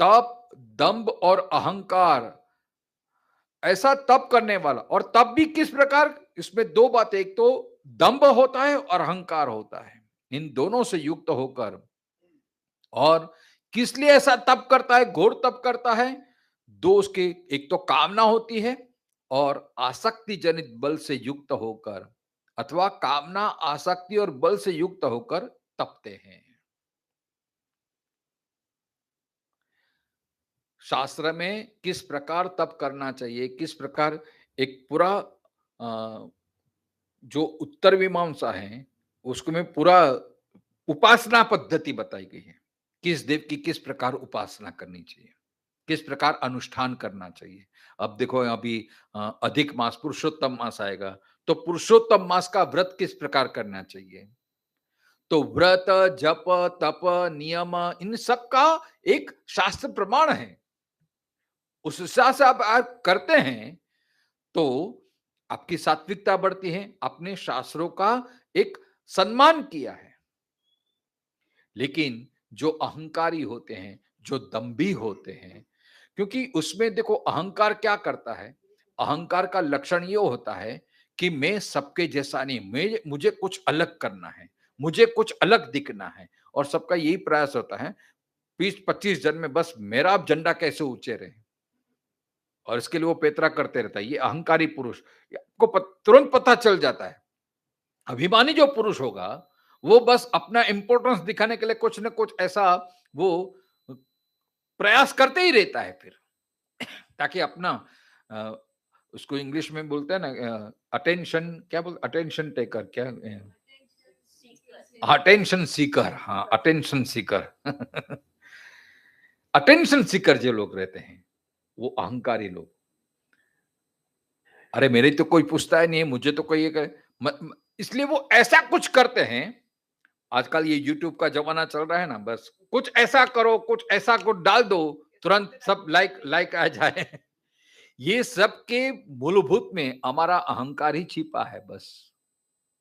तप, दंभ और अहंकार, ऐसा तप करने वाला। और तप भी किस प्रकार, इसमें दो बातें, एक तो दंभ होता है और अहंकार होता है, इन दोनों से युक्त होकर। और किस लिए ऐसा तप करता है, घोर तप करता है? दो उसके, एक तो कामना होती है और आसक्ति जनित बल से युक्त होकर, अथवा कामना, आसक्ति और बल से युक्त होकर तपते हैं। शास्त्र में किस प्रकार तप करना चाहिए, किस प्रकार, एक पूरा जो उत्तर मीमांसा है उसको में पूरा उपासना पद्धति बताई गई है। किस देव की किस प्रकार उपासना करनी चाहिए, किस प्रकार अनुष्ठान करना चाहिए। अब देखो अभी अधिक मास, पुरुषोत्तम मास आएगा, तो पुरुषोत्तम मास का व्रत किस प्रकार करना चाहिए। तो व्रत, जप, तप, नियम, इन सब का एक शास्त्र प्रमाण है। उस हिसाब से आप करते हैं तो आपकी सात्विकता बढ़ती है, आपने शास्त्रों का एक सम्मान किया है। लेकिन जो अहंकारी होते हैं, जो दंभी होते हैं, क्योंकि उसमें देखो अहंकार क्या करता है, अहंकार का लक्षण ये होता है कि मैं सबके जैसा नहीं, मैं मुझे कुछ अलग करना है, मुझे कुछ अलग दिखना है। और सबका यही प्रयास होता है 20-25 जन में बस मेरा अब झंडा कैसे ऊंचे रहे, और इसके लिए वो पेतरा करते रहता है। ये अहंकारी पुरुष, ये आपको तुरंत पता चल जाता है। अभिमानी जो पुरुष होगा वो बस अपना इंपॉर्टेंस दिखाने के लिए कुछ ना कुछ ऐसा वो प्रयास करते ही रहता है फिर, ताकि अपना अ, उसको इंग्लिश में बोलते हैं ना, अटेंशन, क्या बोलते, अटेंशन टेकर, क्या, अटेंशन सीकर, हाँ अटेंशन सीकर। अटेंशन सीकर जो लोग रहते हैं वो अहंकारी लोग, अरे मेरे तो कोई पूछता ही नहीं है, मुझे तो कोई ये इसलिए वो ऐसा कुछ करते हैं। आजकल ये यूट्यूब का जमाना चल रहा है ना, बस कुछ ऐसा करो, कुछ ऐसा कुछ डाल दो, तुरंत सब लाइक लाइक आ जाए। ये सब के मूलभूत में हमारा अहंकार ही छिपा है बस।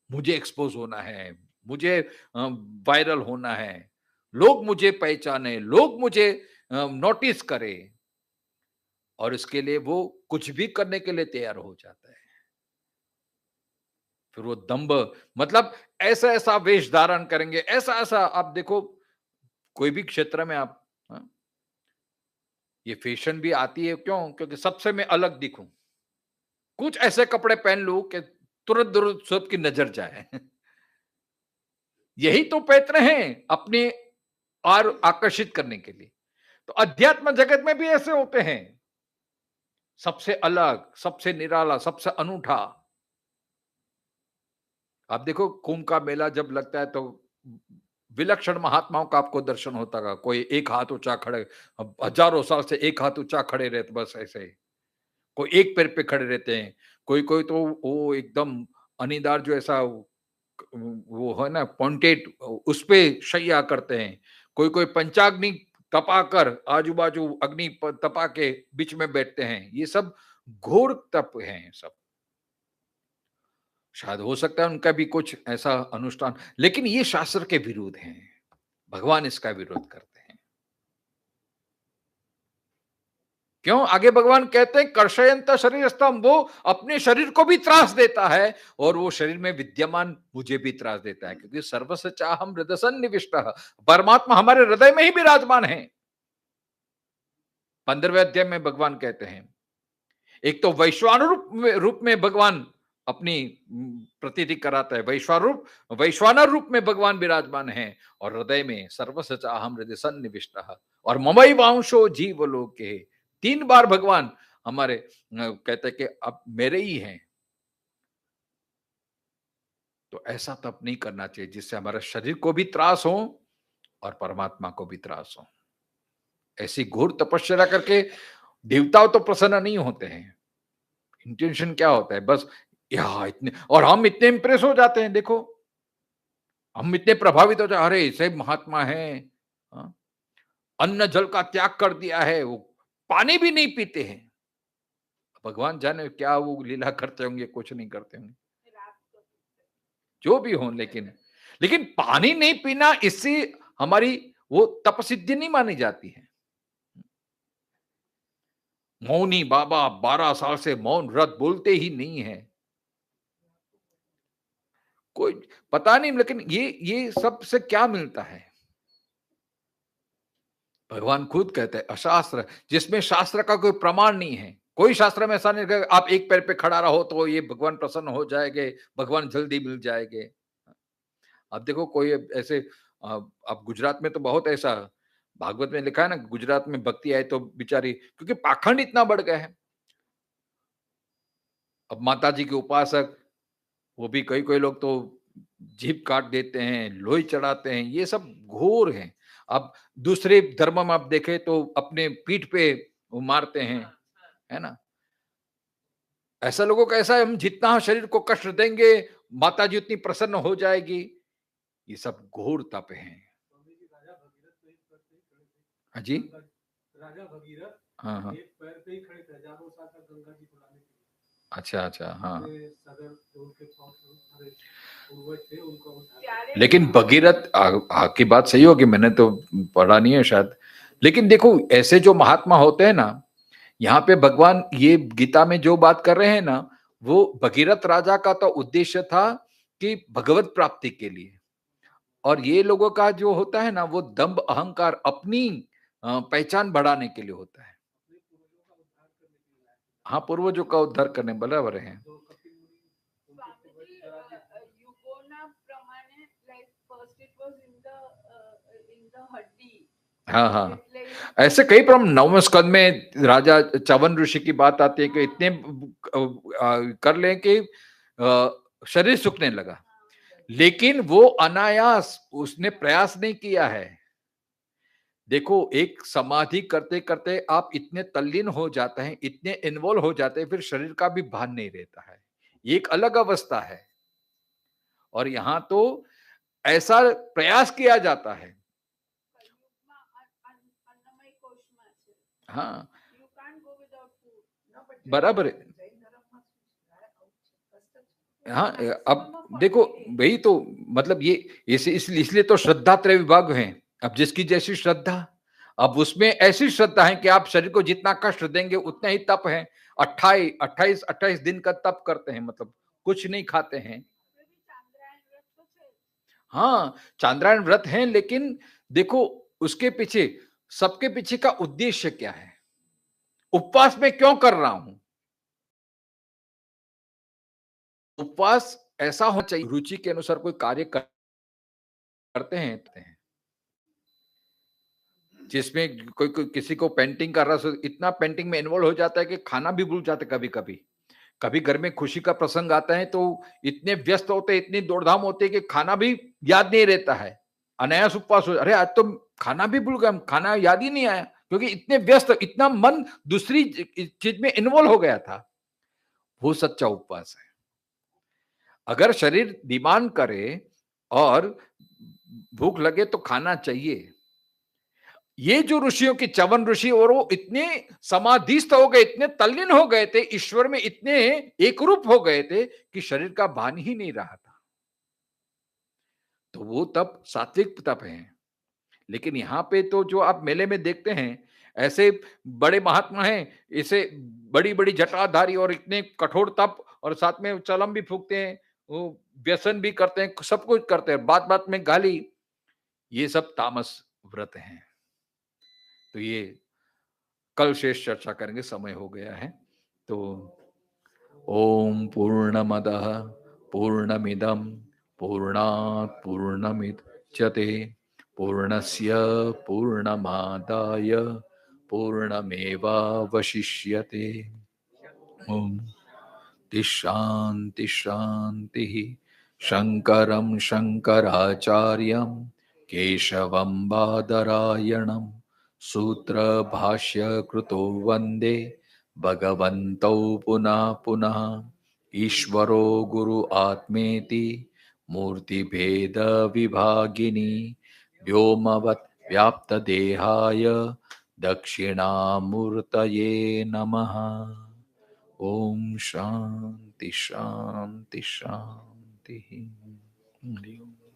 मुझे एक्सपोज होना है, मुझे वायरल होना है, लोग मुझे पहचाने, लोग मुझे नोटिस करें, और इसके लिए वो कुछ भी करने के लिए तैयार हो जाता है। फिर वो दंभ, मतलब ऐसा ऐसा वेश धारण करेंगे, ऐसा ऐसा, आप देखो कोई भी क्षेत्र में आप, हाँ, ये फैशन भी आती है क्यों, क्योंकि सबसे मैं अलग दिखूं, कुछ ऐसे कपड़े पहन लूं कि तुरंत तुरंत सबकी नजर जाए। यही तो प्रयत्न है अपने और आकर्षित करने के लिए। तो अध्यात्म जगत में भी ऐसे होते हैं, सबसे अलग, सबसे निराला, सबसे अनूठा। आप देखो कुंभ का मेला जब लगता है तो विलक्षण महात्माओं का आपको दर्शन होता है, कोई एक हाथ ऊंचा खड़े, अब हजारों साल से एक हाथ ऊंचा खड़े रहते बस ऐसे, कोई एक पैर पे खड़े रहते हैं, कोई कोई तो वो एकदम अनिदार जो ऐसा वो है ना पॉइंटेड, उस पे शैया करते हैं, कोई कोई पंचाग्नि तपाकर आजू बाजू अग्नि तपा के बीच में बैठते हैं। ये सब घोर तप हैं सब। शायद हो सकता है उनका भी कुछ ऐसा अनुष्ठान, लेकिन ये शास्त्र के विरुद्ध है, भगवान इसका विरोध करते हैं। क्यों, आगे भगवान कहते हैं कर्षयंत शरीर स्तंभ, वो अपने शरीर को भी त्रास देता है और वो शरीर में विद्यमान मुझे भी त्रास देता है, क्योंकि सर्वस्य चाहम हृदय सन्निविष्ट, परमात्मा हमारे हृदय में ही विराजमान है। 15वें अध्याय में भगवान कहते हैं, एक तो वैश्वान रूप में भगवान अपनी प्रतीति कराता है, वैश्वानर रूप में भगवान विराजमान है, और हृदय में सर्वस्य चाहम हृदय सन्निविष्ट और ममई वांशो जीव लोके। 3 बार भगवान हमारे कहते हैं कि अब मेरे ही हैं। तो ऐसा तप नहीं करना चाहिए जिससे हमारे शरीर को भी त्रास हो और परमात्मा को भी त्रास हो। ऐसी घोर तपस्या करके देवताओं तो प्रसन्न नहीं होते हैं। इंटेंशन क्या होता है? बस या इतने, और हम इतने इंप्रेस हो जाते हैं, देखो, हम इतने प्रभावित हो जाए, अरे ऐसे महात्मा है, हाँ, अन्न जल का त्याग कर दिया है, वो पानी भी नहीं पीते हैं। भगवान जाने क्या वो लीला करते होंगे, कुछ नहीं करते होंगे, जो भी हो, लेकिन लेकिन पानी नहीं पीना, इससे हमारी वो तपसिद्धि नहीं मानी जाती है। मौनी बाबा 12 साल से मौन व्रत बोलते ही नहीं है। कोई पता नहीं, लेकिन ये सब से क्या मिलता है? भगवान खुद कहते हैं अशास्त्र, जिसमें शास्त्र का कोई प्रमाण नहीं है। कोई शास्त्र में ऐसा नहीं लिखा आप एक पैर पे खड़ा रहो तो ये भगवान प्रसन्न हो जाएंगे, भगवान जल्दी मिल जाएंगे। अब देखो कोई ऐसे, अब गुजरात में तो बहुत ऐसा, भागवत में लिखा है ना, गुजरात में भक्ति आए तो बेचारी, क्योंकि पाखंड इतना बढ़ गया है। अब माता जी के उपासक, वो भी कोई कोई लोग तो जीभ काट देते हैं, लोही चढ़ाते हैं, ये सब घोर है। अब दूसरे धर्म में आप देखें तो अपने पीठ पे वो मारते हैं, है ना? ऐसा लोगों का ऐसा है, हम जितना शरीर को कष्ट देंगे, माता जी उतनी प्रसन्न हो जाएगी। ये सब घोर तप है। हाँ जी। राजा भगीरथ, हाँ हाँ, एक पैर पे ही खड़े थे, हजारों साल तक गंगा जी को लाने के लिए। अच्छा अच्छा, हाँ। सागर जो उनके पूर्वज थे उनको, लेकिन भगीरथ की बात सही होगी, मैंने तो पढ़ा नहीं है शायद। लेकिन देखो ऐसे जो महात्मा होते हैं ना, यहाँ पे भगवान ये गीता में जो बात कर रहे हैं ना, वो भगीरथ राजा का तो उद्देश्य था कि भगवत प्राप्ति के लिए, और ये लोगों का जो होता है ना, वो दंभ अहंकार, अपनी पहचान बढ़ाने के लिए होता है। हाँ, पूर्वजों का उद्धार करने, बराबर है। हाँ हाँ, ऐसे कई प्रम नवम स्कंद में राजा चवन ऋषि की बात आती है कि इतने कर ले कि शरीर सूखने लगा, लेकिन वो अनायास, उसने प्रयास नहीं किया है। देखो एक समाधि करते करते आप इतने तल्लीन हो जाते हैं, इतने इन्वॉल्व हो जाते हैं, फिर शरीर का भी भान नहीं रहता है। ये एक अलग अवस्था है, और यहाँ तो ऐसा प्रयास किया जाता है। हाँ, बराबर है। हाँ, अब देखो वही तो, मतलब ये इसलिए तो श्रद्धा त्रय विभाग है। अब जिसकी जैसी श्रद्धा, अब उसमें ऐसी श्रद्धा है कि आप शरीर को जितना कष्ट देंगे उतना ही तप है। 28 दिन का तप करते हैं, मतलब कुछ नहीं खाते हैं। हाँ, चांद्रायण व्रत है, लेकिन देखो उसके पीछे, सबके पीछे का उद्देश्य क्या है? उपवास में क्यों कर रहा हूं? उपवास ऐसा होना चाहिए, रुचि के अनुसार कोई कार्य करते हैं, जिसमें कोई किसी को पेंटिंग का रस, इतना पेंटिंग में इन्वॉल्व हो जाता है कि खाना भी भूल जाते कभी कभी। कभी घर में खुशी का प्रसंग आता है तो इतने व्यस्त होते हैं, इतनी दौड़धाम होती है कि खाना भी याद नहीं रहता है। अनायास उपवास हो, अरे आज तो खाना भी भूल गया, खाना याद ही नहीं आया, क्योंकि इतने व्यस्त, इतना मन दूसरी चीज में इन्वॉल्व हो गया था। वो सच्चा उपवास है। अगर शरीर डिमांड करे और भूख लगे तो खाना चाहिए। ये जो ऋषियों की, चवन ऋषि, और वो इतने समाधिस्थ हो गए, इतने तल्लीन हो गए थे ईश्वर में, इतने एक रूप हो गए थे कि शरीर का भान ही नहीं रहा था। तो वो तप सात्विक तप है। लेकिन यहाँ पे तो जो आप मेले में देखते हैं, ऐसे बड़े महात्मा हैं, इसे बड़ी बड़ी जटाधारी और इतने कठोर तप, और साथ में चलम भी फूकते हैं, वो व्यसन भी करते हैं, सब कुछ करते हैं, बात बात में गाली, ये सब तामस व्रत हैं। तो ये कल शेष चर्चा करेंगे, समय हो गया है। तो ओम पूर्णमदः पूर्णमिदं पूर्णात् पूर्णमुदच्यते पूर्णस्य पूर्णमादाय पूर्णमेवावशिष्यते। ओम शांति शांति। शंकरं शंकराचार्यं केशवं बादरायणं सूत्र भाष्य कृतो वंदे भगवन्तौ पुनः पुनः ईश्वरो गुरु आत्मेति मूर्तिभेद विभागिनी व्योमवत् व्याप्त देहाय दक्षिणामूर्तये नमः। ओम शांति शांति शांति। हरि ओम।